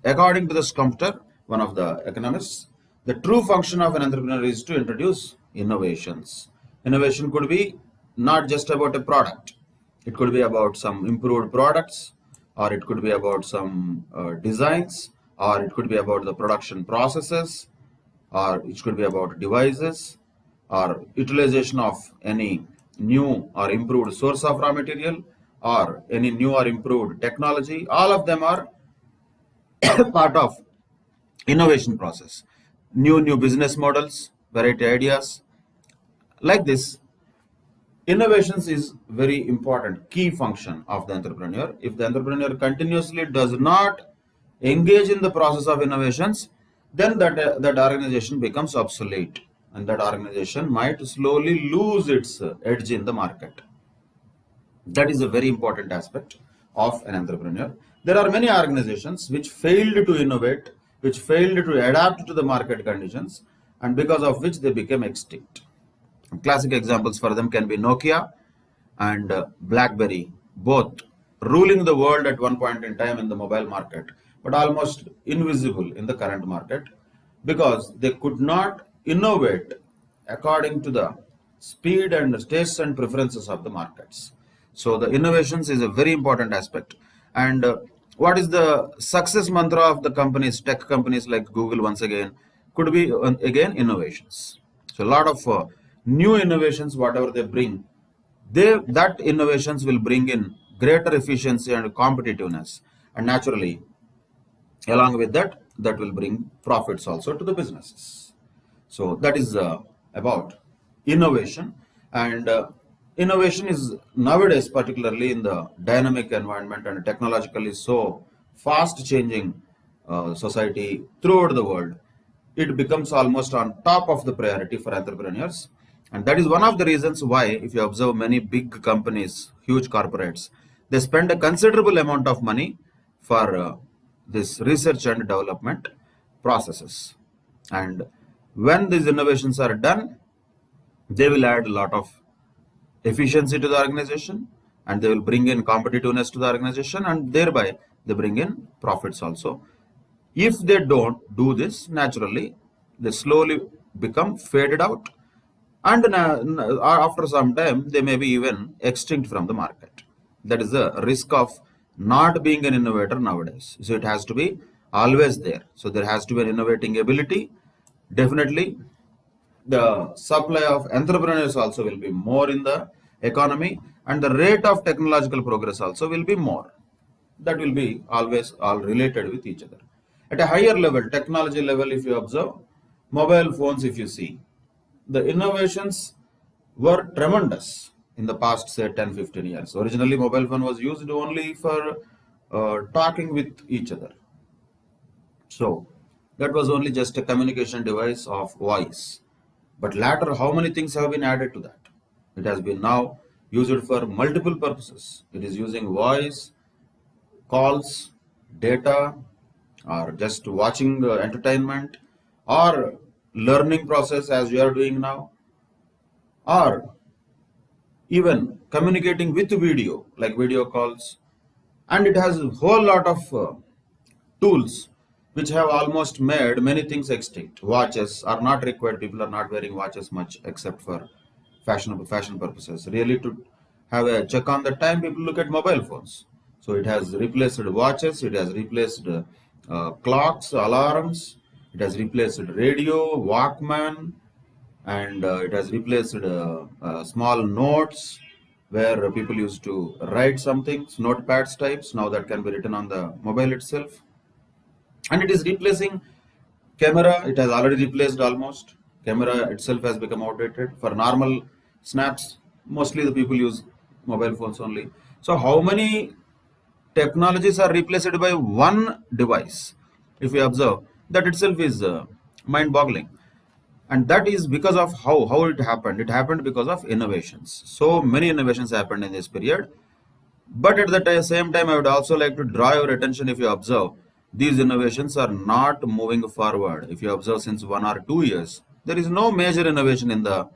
S1: according to the Schumacher, one of the economists, the true function of an entrepreneur is to introduce innovations. Innovation could be not just about a product. It could be about some improved products, or it could be about some designs, or it could be about the production processes, or it could be about devices, or utilization of any new or improved source of raw material, or any new or improved technology. All of them are part of innovation process. New business models, variety ideas. Like this, innovations is very important key function of the entrepreneur. If the entrepreneur continuously does not engage in the process of innovations, then that organization becomes obsolete, and that organization might slowly lose its edge in the market. That is a very important aspect of an entrepreneur. There are many organizations which failed to innovate, which failed to adapt to the market conditions, and because of which they became extinct. Classic examples for them can be Nokia and BlackBerry, both ruling the world at one point in time in the mobile market, but almost invisible in the current market because they could not innovate according to the speed and tastes and preferences of the markets. So the innovations is a very important aspect. And what is the success mantra of the companies, tech companies like Google once again, could be again innovations. So a lot of new innovations, whatever they bring, that innovations will bring in greater efficiency and competitiveness, and naturally along with that, that will bring profits also to the businesses. So that is about innovation. And innovation is nowadays, particularly in the dynamic environment and technologically so fast changing society throughout the world, it becomes almost on top of the priority for entrepreneurs. And that is one of the reasons why, if you observe many big companies, huge corporates, they spend a considerable amount of money for this research and development processes. And when these innovations are done, they will add a lot of efficiency to the organization, and they will bring in competitiveness to the organization, and thereby they bring in profits also. If they don't do this, naturally they slowly become faded out, and after some time they may be even extinct from the market. That is the risk of not being an innovator nowadays. So it has to be always there. So there has to be an innovating ability. Definitely the supply of entrepreneurs also will be more in the economy, and the rate of technological progress also will be more. That will be always all related with each other. At a higher level, technology level, if you observe, mobile phones, if you see, the innovations were tremendous in the past, say 10-15 years. Originally, mobile phone was used only for talking with each other. So that was only just a communication device of voice. But later, how many things have been added to that? It has been now used for multiple purposes. It is using voice, calls, data, or just watching entertainment, or learning process as you are doing now, or even communicating with video like video calls. And it has a whole lot of tools which have almost made many things extinct. Watches are not required. People are not wearing watches much except for fashion purposes. Really, to have a check on the time, people look at mobile phones. So it has replaced watches, it has replaced clocks, alarms, it has replaced radio, Walkman, and it has replaced small notes where people used to write something, notepads types. Now that can be written on the mobile itself. And it is replacing camera. It has already replaced almost. Camera itself has become outdated. For normal snaps, mostly the people use mobile phones only. So how many technologies are replaced by one device? If you observe, that itself is mind-boggling. And that is because of how it happened. It happened because of innovations. So many innovations happened in this period. But at the same time, I would also like to draw your attention, if you observe, these innovations are not moving forward. If you observe since 1 or 2 years, There is no major innovation in the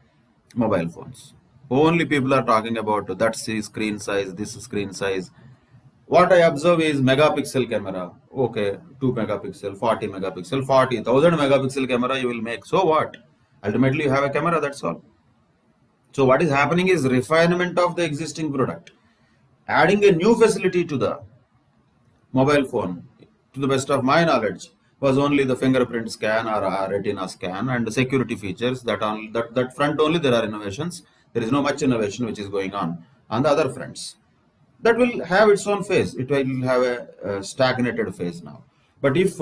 S1: mobile phones. Only people are talking about that screen size, this screen size. What I observe is megapixel camera. Okay, 2 megapixel, 40 megapixel, 40,000 megapixel camera you will make. So what? Ultimately, you have a camera, that's all. So what is happening is refinement of the existing product. Adding a new facility to the mobile phone, to the best of my knowledge, was only the fingerprint scan or retina scan and the security features. That front only there are innovations. There is no much innovation which is going on the other fronts. That will have its own phase. It will have a stagnated phase now. But if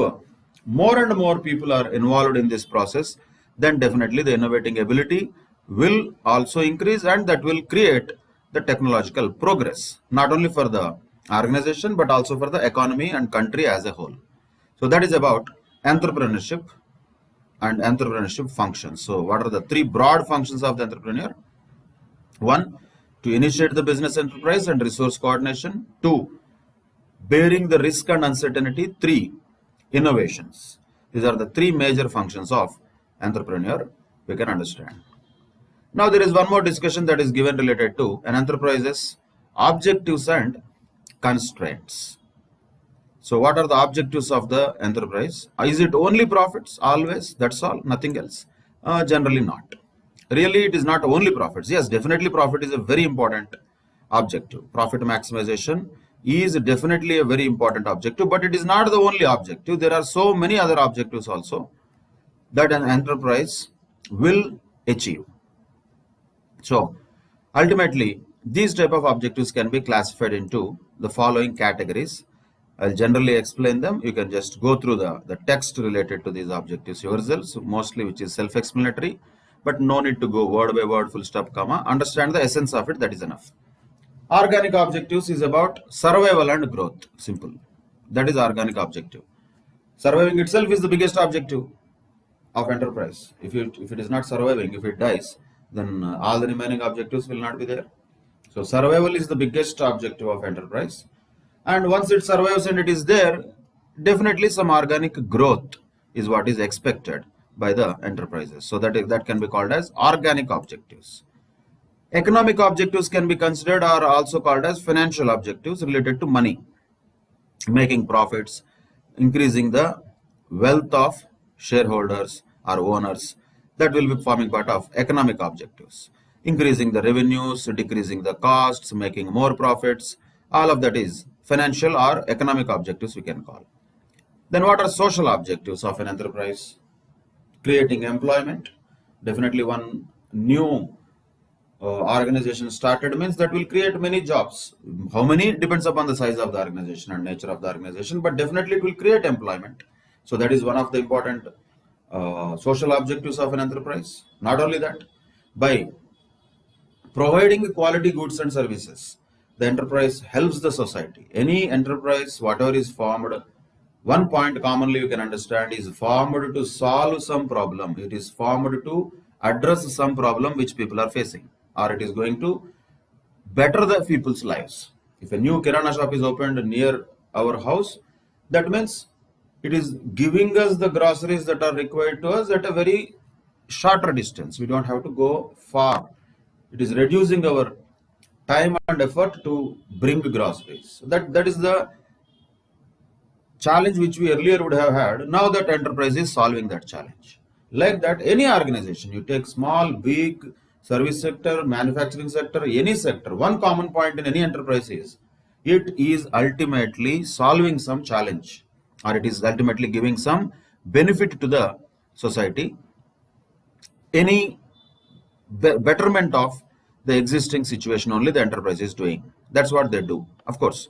S1: more and more people are involved in this process, then definitely the innovating ability will also increase, and that will create the technological progress, not only for the organization but also for the economy and country as a whole. So that is about entrepreneurship and entrepreneurship functions. So what are the three broad functions of the entrepreneur? One, to initiate the business enterprise and resource coordination. Two, bearing the risk and uncertainty. Three, innovations. These are the three major functions of entrepreneur we can understand. Now there is one more discussion that is given related to an enterprise's objectives and constraints. So what are the objectives of the enterprise? Is it only profits always? That's all, nothing else? Generally not. Really, it is not only profits. Yes, definitely profit is a very important objective. Profit maximization is definitely a very important objective, but it is not the only objective. There are so many other objectives also that an enterprise will achieve. So ultimately, these type of objectives can be classified into the following categories. I'll generally explain them. You can just go through the text related to these objectives yourselves, mostly which is self-explanatory, but no need to go word by word, full stop, comma. Understand the essence of it, that is enough. Organic objectives is about survival and growth. Simple. That is organic objective. Surviving itself is the biggest objective of enterprise. If it is not surviving, if it dies, then all the remaining objectives will not be there. So survival is the biggest objective of enterprise. And once it survives and it is there, definitely some organic growth is what is expected by the enterprises. So that can be called as organic objectives. Economic objectives can be considered or also called as financial objectives related to money, making profits, increasing the wealth of shareholders or owners. That will be forming part of economic objectives. Increasing the revenues, decreasing the costs, making more profits, all of that is financial or economic objectives we can call. Then what are social objectives of an enterprise? Creating employment. Definitely one new organization started means that will create many jobs. How many depends upon the size of the organization and nature of the organization, but definitely it will create employment. So that is one of the important social objectives of an enterprise. Not only that, by providing quality goods and services, the enterprise helps the society. Any enterprise, whatever is formed, one point commonly you can understand is formed to solve some problem. It is formed to address some problem which people are facing, or it is going to better the people's lives. If a new Kirana shop is opened near our house, that means it is giving us the groceries that are required to us at a very shorter distance. We don't have to go far. It is reducing our time and effort to bring groceries. So that is the challenge which we earlier would have had. Now that enterprise is solving that challenge. Like that, any organization, you take small, big, service sector, manufacturing sector, any sector, one common point in any enterprise is it is ultimately solving some challenge, or it is ultimately giving some benefit to the society, any betterment of the existing situation only the enterprise is doing. That's what they do. Of course,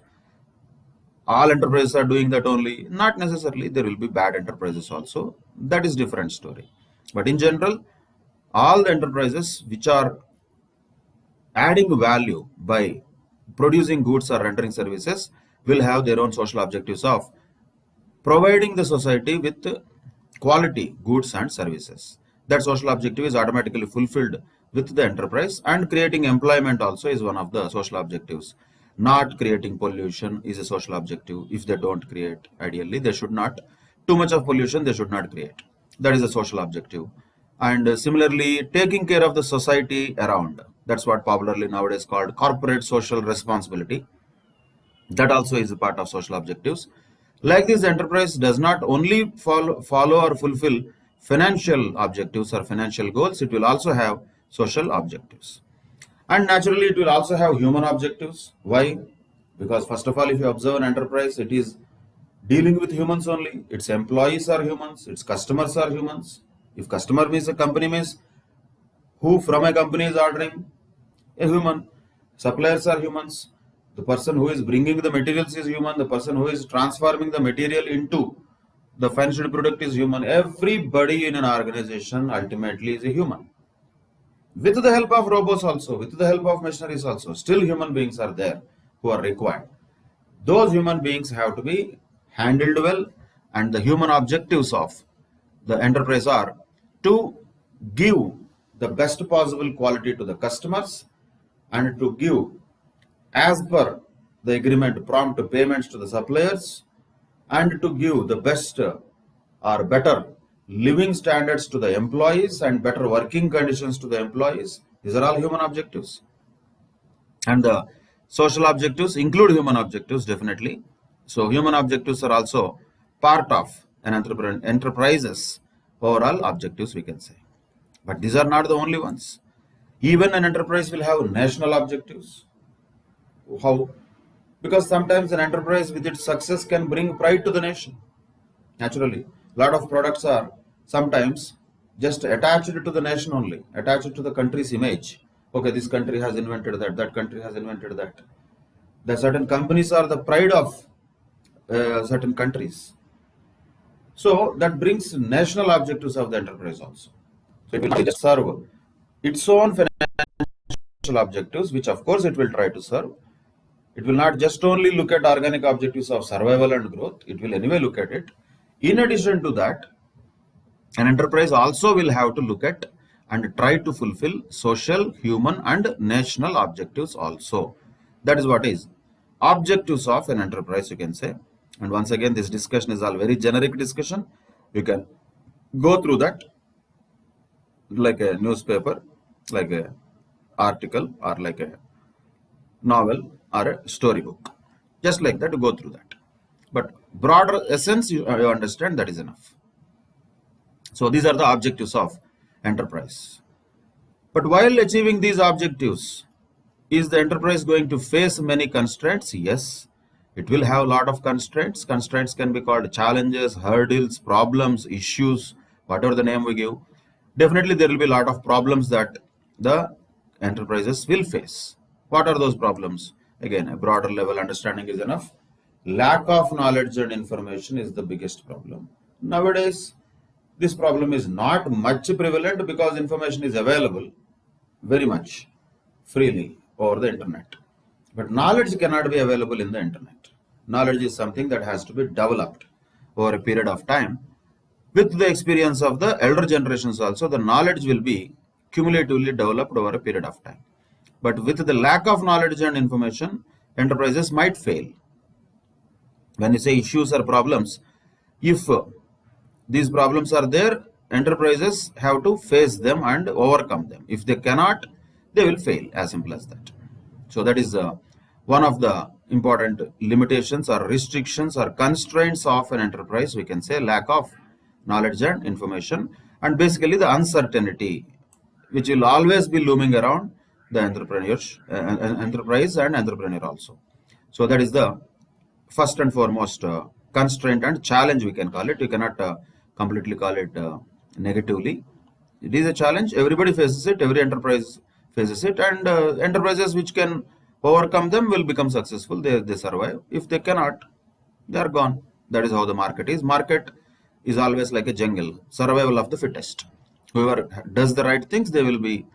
S1: all enterprises are doing that only. Not necessarily. There will be bad enterprises also. That is different story. But in general, all the enterprises which are adding value by producing goods or rendering services will have their own social objectives of providing the society with quality goods and services. That social objective is automatically fulfilled with the enterprise, and creating employment also is one of the social objectives. Not creating pollution is a social objective. If they don't create, ideally they should not. Too much of pollution they should not create. That is a social objective. And similarly, taking care of the society around. That's what popularly nowadays called corporate social responsibility. That also is a part of social objectives. Like this, enterprise does not only follow or fulfill financial objectives or financial goals, it will also have social objectives. And naturally, it will also have human objectives. Why? Because first of all, if you observe an enterprise, it is dealing with humans only. Its employees are humans, its customers are humans. If customer means a company means who from a company is ordering? A human. Suppliers are humans. The person who is bringing the materials is human. The person who is transforming the material into the finished product is human. Everybody in an organization ultimately is a human. With the help of robots also, with the help of machineries also, still human beings are there who are required. Those human beings have to be handled well, and the human objectives of the enterprise are to give the best possible quality to the customers and to give, as per the agreement, prompt payments to the suppliers, and to give the best or better living standards to the employees and better working conditions to the employees. These are all human objectives. And the social objectives include human objectives, definitely. So human objectives are also part of an enterprise's overall objectives, we can say. But these are not the only ones. Even an enterprise will have national objectives. How? Because sometimes an enterprise with its success can bring pride to the nation. Naturally, a lot of products are sometimes just attached to the nation only, attached to the country's image. Okay, this country has invented that, that country has invented that. The certain companies are the pride of certain countries. So that brings national objectives of the enterprise also. So it will just serve its own financial objectives, which of course it will try to serve. It will not just only look at organic objectives of survival and growth. It will anyway look at it. In addition to that, an enterprise also will have to look at and try to fulfill social, human, and national objectives also. That is what is objectives of an enterprise, you can say. And once again, this discussion is all very generic discussion. You can go through that like a newspaper, like a article, or like a novel or a storybook. Just like that, go through that. But broader essence, you understand, that is enough. So these are the objectives of enterprise. But while achieving these objectives, is the enterprise going to face many constraints? Yes, it will have a lot of constraints. Constraints can be called challenges, hurdles, problems, issues, whatever the name we give. Definitely there will be a lot of problems that the enterprises will face. What are those problems? Again, a broader level understanding is enough. Lack of knowledge and information is the biggest problem. Nowadays, this problem is not much prevalent because information is available very much freely over the internet. But knowledge cannot be available in the internet. Knowledge is something that has to be developed over a period of time. With the experience of the elder generations also, the knowledge will be cumulatively developed over a period of time. But with the lack of knowledge and information, enterprises might fail. When you say issues or problems, if these problems are there, enterprises have to face them and overcome them. If they cannot, they will fail, as simple as that. So that is one of the important limitations or restrictions or constraints of an enterprise, we can say, lack of knowledge and information, and basically the uncertainty which will always be looming around the enterprise and entrepreneur also. So that is the first and foremost constraint and challenge, we can call it. You cannot completely call it negatively. It is a challenge. Everybody faces it. Every enterprise faces it, and enterprises which can overcome them will become successful. They survive. If they cannot, they are gone. That is how the market is. Market is always like a jungle. Survival of the fittest. Whoever does the right things, they will be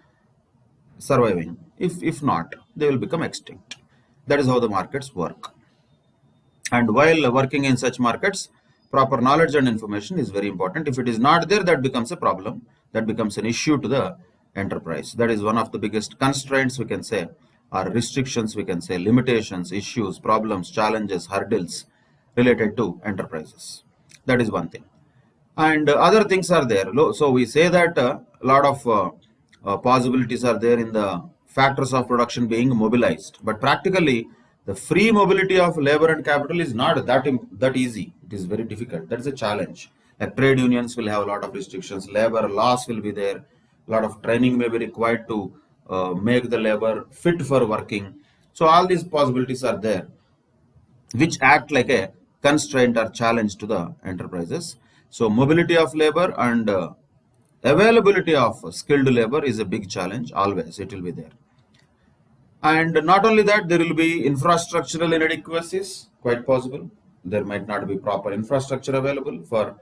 S1: surviving. If not, they will become extinct. That is how the markets work. And while working in such markets, proper knowledge and information is very important. If it is not there, that becomes a problem. That becomes an issue to the enterprise. That is one of the biggest constraints, we can say, or restrictions, we can say, limitations, issues, problems, challenges, hurdles related to enterprises. That is one thing. And other things are there. So we say that a lot of possibilities are there in the factors of production being mobilized. But practically, the free mobility of labor and capital is not that easy. It is very difficult. That is a challenge. Like trade unions will have a lot of restrictions. Labor laws will be there. A lot of training may be required to make the labor fit for working. So all these possibilities are there, which act like a constraint or challenge to the enterprises. So mobility of labor and availability of skilled labor is a big challenge. Always it will be there. And not only that, there will be infrastructural inadequacies, quite possible. There might not be proper infrastructure available for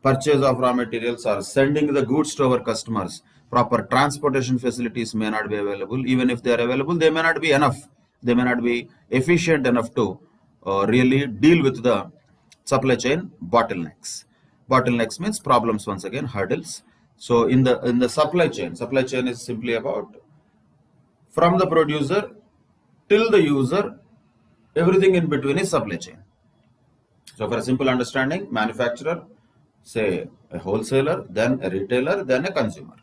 S1: purchase of raw materials or sending the goods to our customers. Proper transportation facilities may not be available. Even if they are available, they may not be enough. They may not be efficient enough to really deal with the supply chain bottlenecks. Bottlenecks means problems, once again, hurdles. So in the supply chain is simply about from the producer till the user, everything in between is supply chain. So for a simple understanding, manufacturer, say a wholesaler, then a retailer, then a consumer.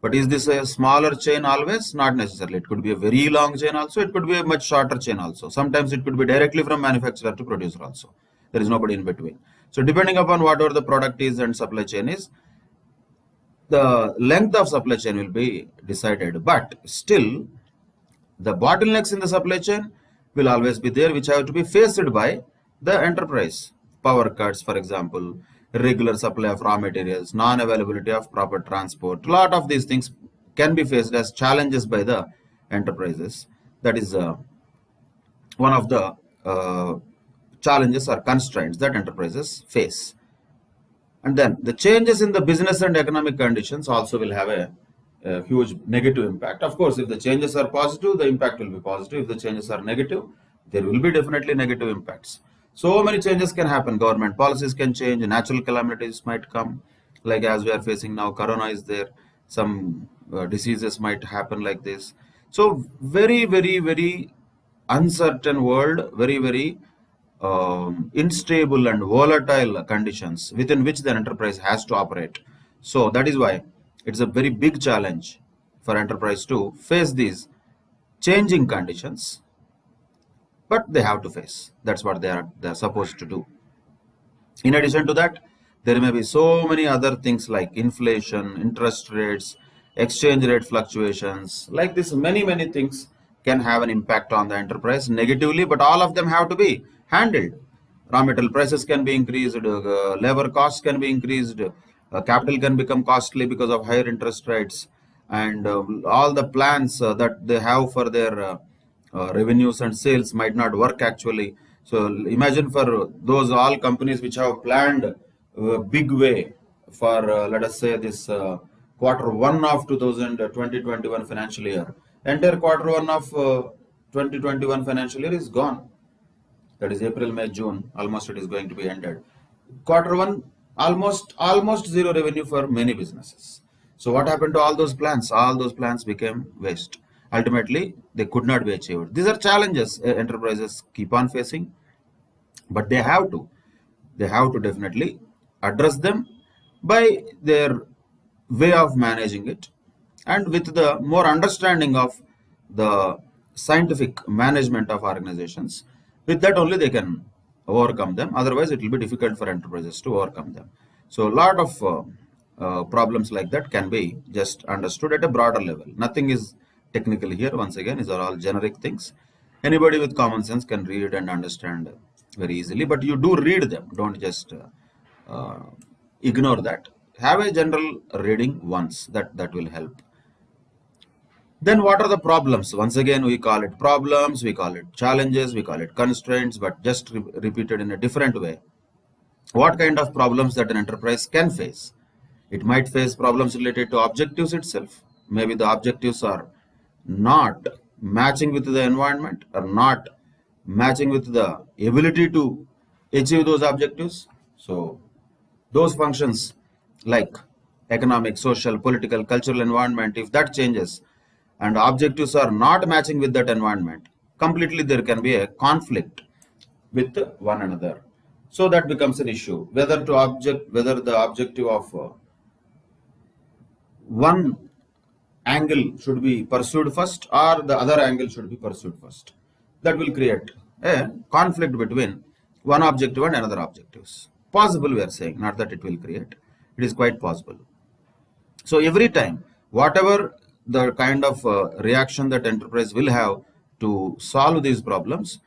S1: But is this a smaller chain always? Not necessarily. It could be a very long chain also. It could be a much shorter chain also. Sometimes it could be directly from manufacturer to producer also. There is nobody in between. So depending upon whatever the product is and supply chain is, the length of supply chain will be decided. But still, the bottlenecks in the supply chain will always be there, which have to be faced by the enterprise. Power cuts, for example, irregular supply of raw materials, non-availability of proper transport. A lot of these things can be faced as challenges by the enterprises. That is one of the challenges or constraints that enterprises face. And then the changes in the business and economic conditions also will have a huge negative impact. Of course, if the changes are positive, the impact will be positive. If the changes are negative, there will be definitely negative impacts. So many changes can happen. Government policies can change. Natural calamities might come, like as we are facing now. Corona is there. Some diseases might happen like this. So very, very, very uncertain world. Very, very unstable and volatile conditions within which the enterprise has to operate. So that is why it's a very big challenge for enterprise to face these changing conditions, but they have to face. That's what they're supposed to do. In addition to that, there may be so many other things like inflation, interest rates, exchange rate fluctuations, like this. Many things can have an impact on the enterprise negatively, but all of them have to be handled. Raw material prices can be increased, labor costs can be increased, capital can become costly because of higher interest rates, and all the plans that they have for their revenues and sales might not work actually. So imagine for those all companies which have planned a big way for let us say this quarter one of 2020-21 financial year. Entire quarter one of 2021 financial year is gone. That is April, May, June. Almost it is going to be ended. Quarter one, almost zero revenue for many businesses. So what happened to all those plans? All those plans became waste. Ultimately, they could not be achieved. These are challenges enterprises keep on facing, but they have to definitely address them by their way of managing it, and with the more understanding of the scientific management of organizations. With that only they can overcome them. Otherwise, it will be difficult for enterprises to overcome them. So a lot of problems like that can be just understood at a broader level. Nothing is technical here. Once again, these are all generic things. Anybody with common sense can read and understand very easily. But you do read them. Don't just ignore that. Have a general reading once. That will help. Then what are the problems? Once again, we call it problems, we call it challenges, we call it constraints, but just repeated in a different way. What kind of problems that an enterprise can face? It might face problems related to objectives itself. Maybe the objectives are not matching with the environment, or not matching with the ability to achieve those objectives. So those functions like economic, social, political, cultural environment, if that changes and objectives are not matching with that environment, completely there can be a conflict with one another. So that becomes an issue, whether the objective of one angle should be pursued first or the other angle should be pursued first. That will create a conflict between one objective and another objectives. Possible, we are saying, not that it will create. It is quite possible. So every time, whatever the kind of reaction that enterprise will have to solve these problems,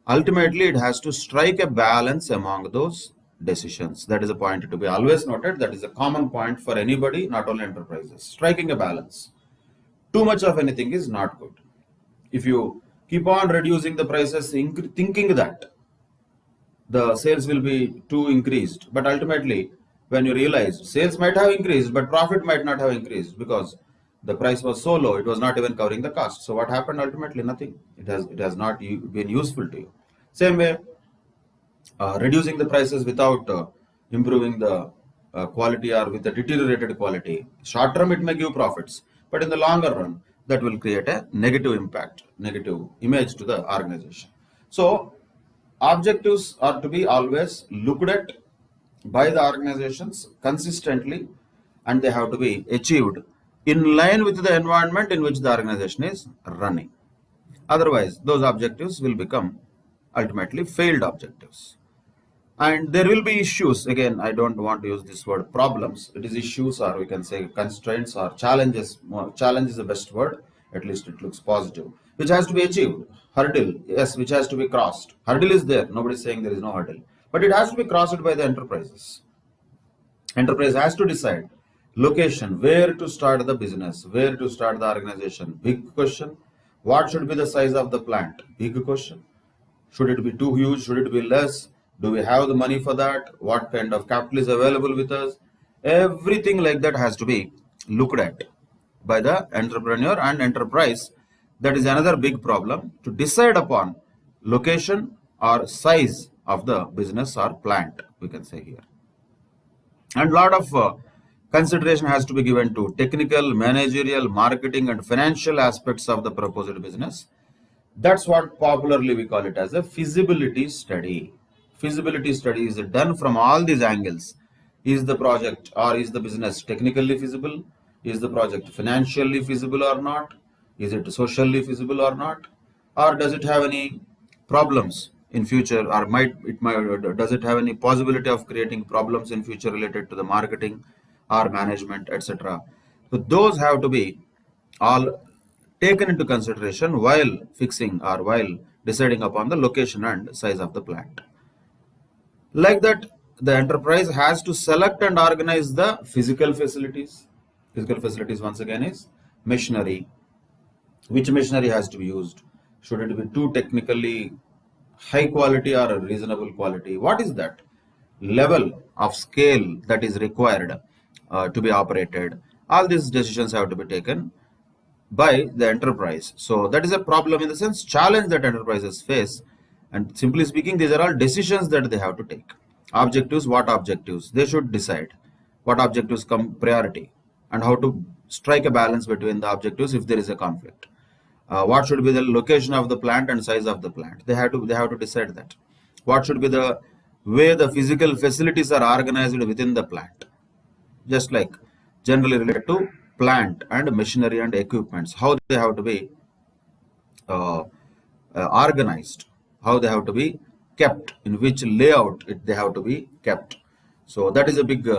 S1: ultimately it has to strike a balance among those decisions. That is a point to be always noted. That is a common point for anybody, not only enterprises. Striking a balance. Too much of anything is not good. If you keep on reducing the prices, thinking that the sales will be too increased, but ultimately when you realize sales might have increased but profit might not have increased because the price was so low, it was not even covering the cost. So what happened? Ultimately nothing. It has not been useful to you. Same way, reducing the prices without improving the quality or with the deteriorated quality, short term it may give profits, but in the longer run that will create a negative impact, negative image to the organization. So objectives are to be always looked at by the organizations consistently, and they have to be achieved in line with the environment in which the organization is running. Otherwise, those objectives will become ultimately failed objectives. And there will be issues. Again, I don't want to use this word problems. It is issues, or we can say constraints or challenges. Challenge is the best word. At least it looks positive. Which has to be achieved. Hurdle, yes, which has to be crossed. Hurdle is there. Nobody is saying there is no hurdle. But it has to be crossed by the enterprises. Enterprise has to decide location, where to start the business, where to start the organization. Big question. What should be the size of the plant? Big question. Should it be too huge? Should it be less? Do we have the money for that? What kind of capital is available with us? Everything like that has to be looked at by the entrepreneur and enterprise. That is another big problem, to decide upon location or size of the business or plant, we can say here. And lot of consideration has to be given to technical, managerial, marketing and financial aspects of the proposed business. That's what popularly we call it as a feasibility study. Feasibility study is done from all these angles. Is the project or is the business technically feasible? Is the project financially feasible or not? Is it socially feasible or not? Or does it have any problems in future, or does it have any possibility of creating problems in future related to the marketing or management, etc. So those have to be all taken into consideration while fixing or while deciding upon the location and size of the plant. Like that, the enterprise has to select and organize the physical facilities. Physical facilities once again is machinery. Which machinery has to be used? Should it be too technically high quality or a reasonable quality? What is that level of scale that is required to be operated? All these decisions have to be taken by the enterprise. So that is a problem, in the sense challenge that enterprises face, and simply speaking these are all decisions that they have to take. Objectives, what objectives they should decide, what objectives come priority, and how to strike a balance between the objectives if there is a conflict. What should be the location of the plant and size of the plant? They have to decide that. What should be the way the physical facilities are organized within the plant, just like generally related to plant and machinery and equipments, how they have to be organized, how they have to be kept, in which layout they have to be kept. So that is a big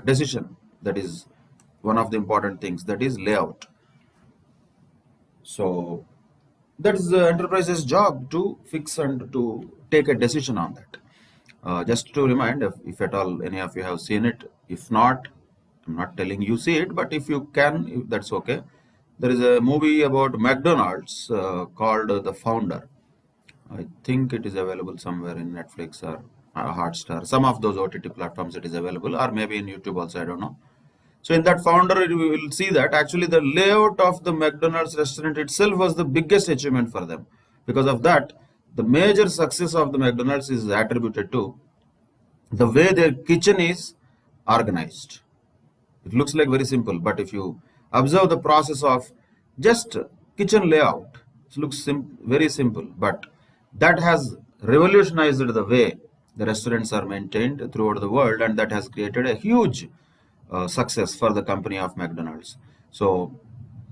S1: decision. That is one of the important things, that is layout. So that is the enterprise's job to fix and to take a decision on that. Just to remind, if at all any of you have seen it, if not, I'm not telling you see it, but if you can, that's okay. There is a movie about McDonald's called The Founder. I think it is available somewhere in Netflix or Hotstar. Some of those OTT platforms it is available, or maybe in YouTube also, I don't know. So in that Founder, we will see that actually the layout of the McDonald's restaurant itself was the biggest achievement for them. Because of that, the major success of the McDonald's is attributed to the way their kitchen is organized. It looks like very simple, but if you observe the process of just kitchen layout, it looks very simple, but that has revolutionized the way the restaurants are maintained throughout the world, and that has created a huge success for the company of McDonald's. So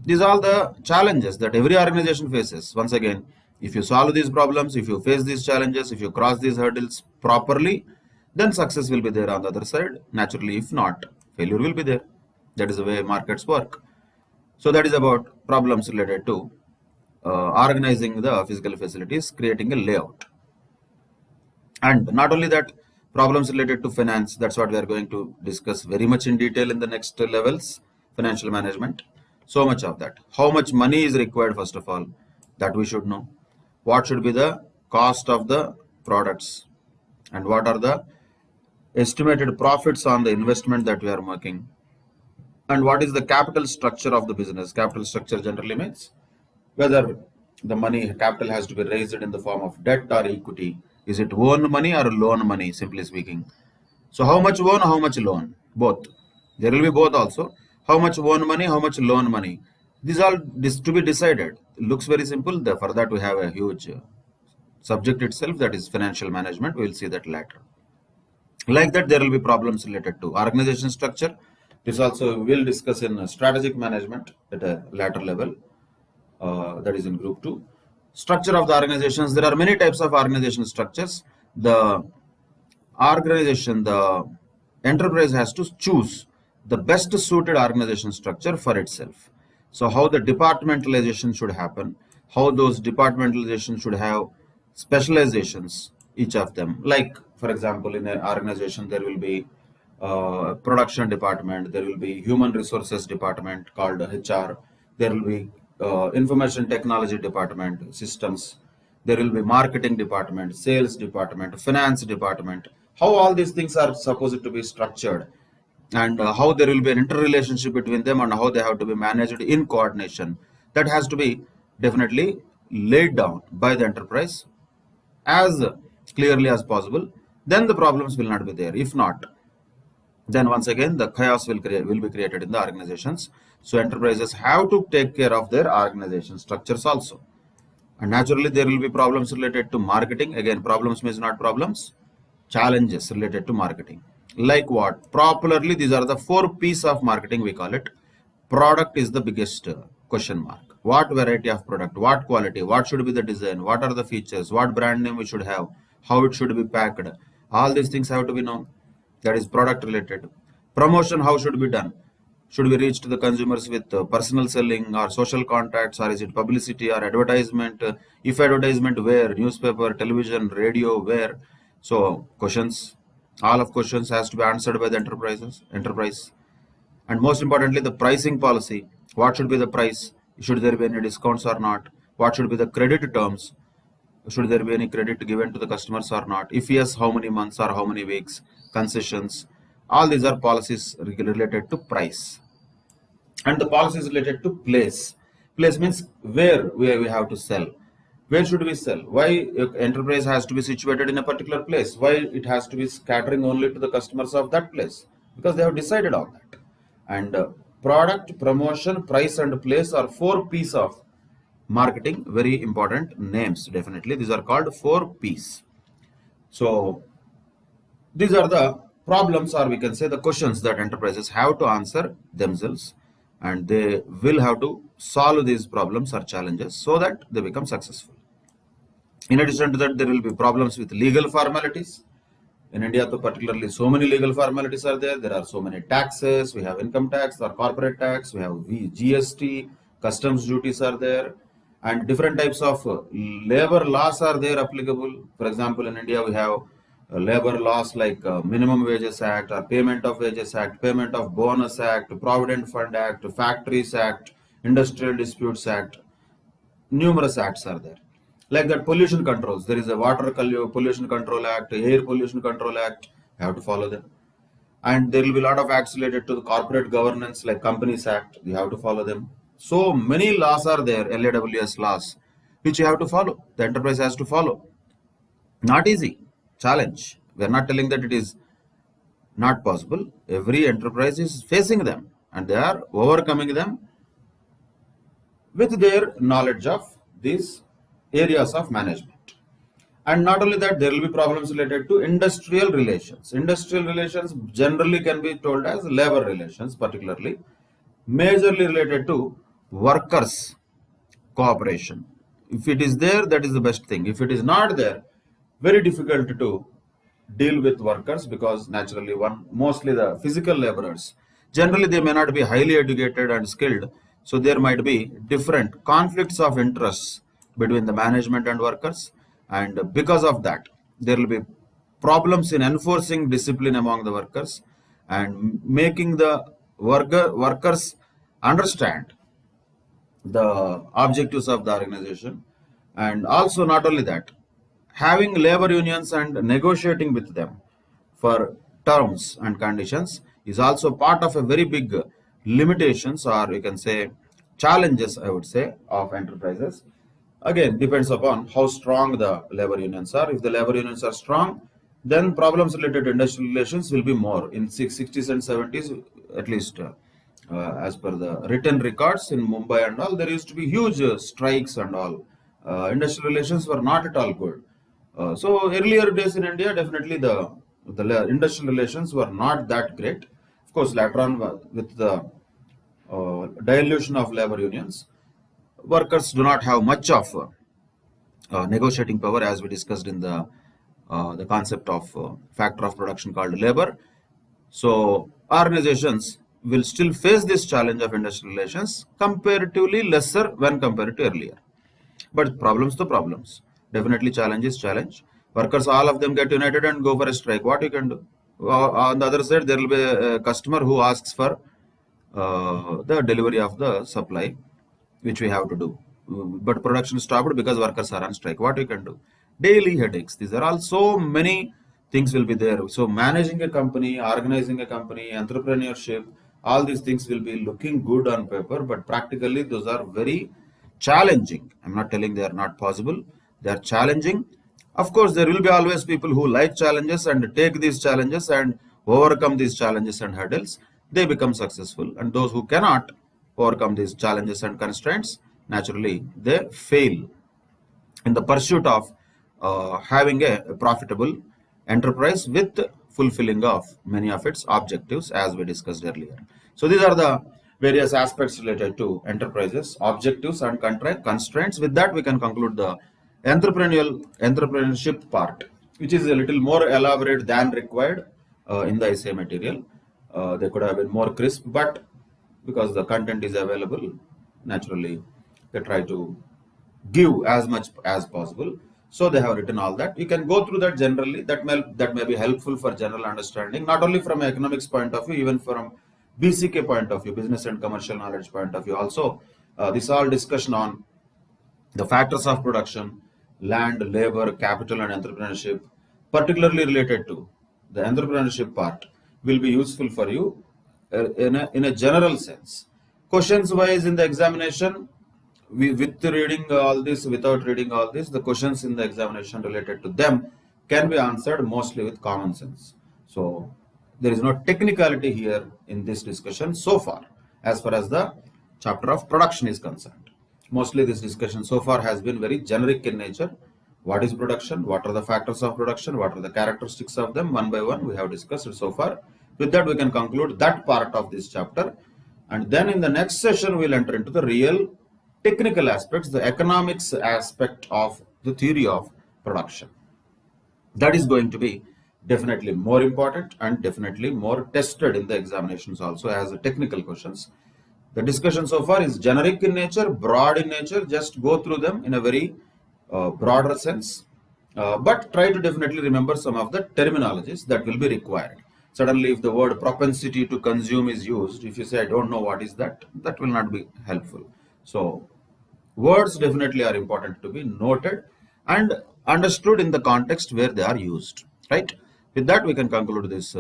S1: these are all the challenges that every organization faces. Once again, if you solve these problems, if you face these challenges, if you cross these hurdles properly, then success will be there on the other side. Naturally, if not, failure will be there. That is the way markets work. So that is about problems related to organizing the physical facilities, creating a layout. And not only that, problems related to finance, that's what we are going to discuss very much in detail in the next levels, financial management. So much of that. How much money is required, first of all, that we should know. What should be the cost of the products, and what are the estimated profits on the investment that we are making, and what is the capital structure of the business. Capital structure generally means whether the money capital has to be raised in the form of debt or equity. Is it own money or loan money, simply speaking? So how much own, how much loan? Both. There will be both also. How much own money, how much loan money? These all to be decided. It looks very simple. For that we have a huge subject itself, that is financial management. We will see that later. Like that, there will be problems related to organization structure. This also we will discuss in strategic management at a later level. That is in group 2. Structure of the organizations. There are many types of organization structures. The organization, the enterprise has to choose the best suited organization structure for itself. So how the departmentalization should happen, how those departmentalization should have specializations, each of them. Like, for example, in an organization, there will be production department, there will be human resources department called HR, there will be information technology department, systems, there will be marketing department, sales department, finance department. How all these things are supposed to be structured, and how there will be an interrelationship between them, and how they have to be managed in coordination. That has to be definitely laid down by the enterprise as clearly as possible. Then the problems will not be there. If not, then once again the chaos will be created in the organizations. So enterprises have to take care of their organization structures also. And naturally there will be problems related to marketing. Again, problems means not problems, challenges related to marketing. Like what? Popularly, these are the 4 P's of marketing, we call it. Product is the biggest question mark. What variety of product, what quality, what should be the design, what are the features, what brand name we should have, how it should be packed. All these things have to be known. That is product related. Promotion, how should be done? Should we reach to the consumers with personal selling or social contacts, or is it publicity or advertisement? If advertisement, where? Newspaper, television, radio, where? So questions, all of questions has to be answered by the enterprise. And most importantly, the pricing policy. What should be the price? Should there be any discounts or not? What should be the credit terms? Should there be any credit given to the customers or not? If yes, how many months or how many weeks? Concessions. All these are policies related to price. And the policies related to place. Place means where we have to sell. Where should we sell? Why enterprise has to be situated in a particular place? Why it has to be catering only to the customers of that place? Because they have decided on that. And product, promotion, price and place are 4 P's of marketing. Very important names, definitely. These are called 4 P's. So these are the problems, or we can say the questions that enterprises have to answer themselves, and they will have to solve these problems or challenges so that they become successful. In addition to that, there will be problems with legal formalities. In India, particularly, so many legal formalities are there. There are so many taxes. We have income tax or corporate tax. We have GST, customs duties are there, and different types of labor laws are there applicable. For example, in India, we have labor laws like Minimum Wages Act or Payment of Wages Act, Payment of Bonus Act, Provident Fund Act, Factories Act, Industrial Disputes Act. Numerous acts are there. Like that, pollution controls. There is a Water Pollution Control Act, Air Pollution Control Act. You have to follow them. And there will be a lot of acts related to the corporate governance, like Companies Act. You have to follow them. So many laws are there, LAWS laws, which you have to follow. The enterprise has to follow. Not easy. Challenge. We are not telling that it is not possible. Every enterprise is facing them, and they are overcoming them with their knowledge of these areas of management. And not only that, there will be problems related to industrial relations. Industrial relations generally can be told as labor relations, particularly majorly related to workers' cooperation. If it is there, that is the best thing. If it is not there, very difficult to deal with workers, because naturally mostly the physical laborers, generally they may not be highly educated and skilled, so there might be different conflicts of interests between the management and workers, and because of that there will be problems in enforcing discipline among the workers and making the workers understand the objectives of the organization. And also, not only that, having labor unions and negotiating with them for terms and conditions is also part of a very big limitations, or you can say challenges, I would say, of enterprises. Again, depends upon how strong the labor unions are. If the labor unions are strong, then problems related to industrial relations will be more. In 60s and 70s, at least as per the written records in Mumbai and all, there used to be huge strikes and all. Industrial relations were not at all good. So earlier days in India, definitely the industrial relations were not that great. Of course, later on, with the dilution of labor unions, workers do not have much of negotiating power, as we discussed in the concept of factor of production called labor. So organizations will still face this challenge of industrial relations, comparatively lesser when compared to earlier. But problems to problems. Definitely challenge is challenge. Workers, all of them get united and go for a strike. What you can do? On the other side, there will be a customer who asks for the delivery of the supply, which we have to do. But production stopped because workers are on strike. What you can do? Daily headaches. These are all so many things will be there. So managing a company, organizing a company, entrepreneurship, all these things will be looking good on paper, but practically those are very challenging. I'm not telling they are not possible. They are challenging. Of course, there will be always people who like challenges and take these challenges and overcome these challenges and hurdles. They become successful. And those who cannot overcome these challenges and constraints, naturally, they fail in the pursuit of having a profitable enterprise with fulfilling of many of its objectives, as we discussed earlier. So these are the various aspects related to enterprises, objectives and constraints. With that, we can conclude the entrepreneurship part, which is a little more elaborate than required in the essay material. They could have been more crisp, but because the content is available, naturally they try to give as much as possible. So they have written all that. You can go through that generally. That may be helpful for general understanding, not only from economics point of view, even from BCK point of view, business and commercial knowledge point of view. Also, this all discussion on the factors of production, land, labor, capital, and entrepreneurship, particularly related to the entrepreneurship part, will be useful for you in a general sense. Questions wise in the examination, with reading all this, without reading all this, the questions in the examination related to them can be answered mostly with common sense. So there is no technicality here in this discussion so far as the chapter of production is concerned. Mostly this discussion so far has been very generic in nature. What is production? What are the factors of production? What are the characteristics of them? One by one we have discussed it so far. With that, we can conclude that part of this chapter. And then in the next session, we'll enter into the real technical aspects, the economics aspect of the theory of production. That is going to be definitely more important and definitely more tested in the examinations also as the technical questions. The discussion so far is generic in nature, broad in nature. Just go through them in a very broader sense, but try to definitely remember some of the terminologies that will be required. Suddenly, if the word propensity to consume is used, if you say, I don't know what is that, that will not be helpful. So words definitely are important to be noted and understood in the context where they are used, right? With that, we can conclude this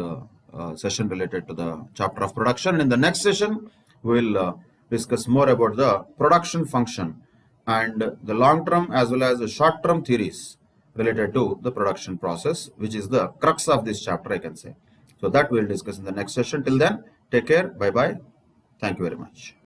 S1: session related to the chapter of production. In the next session, we will discuss more about the production function and the long-term as well as the short-term theories related to the production process, which is the crux of this chapter, I can say. So that we'll discuss in the next session. Till then, take care. Bye-bye. Thank you very much.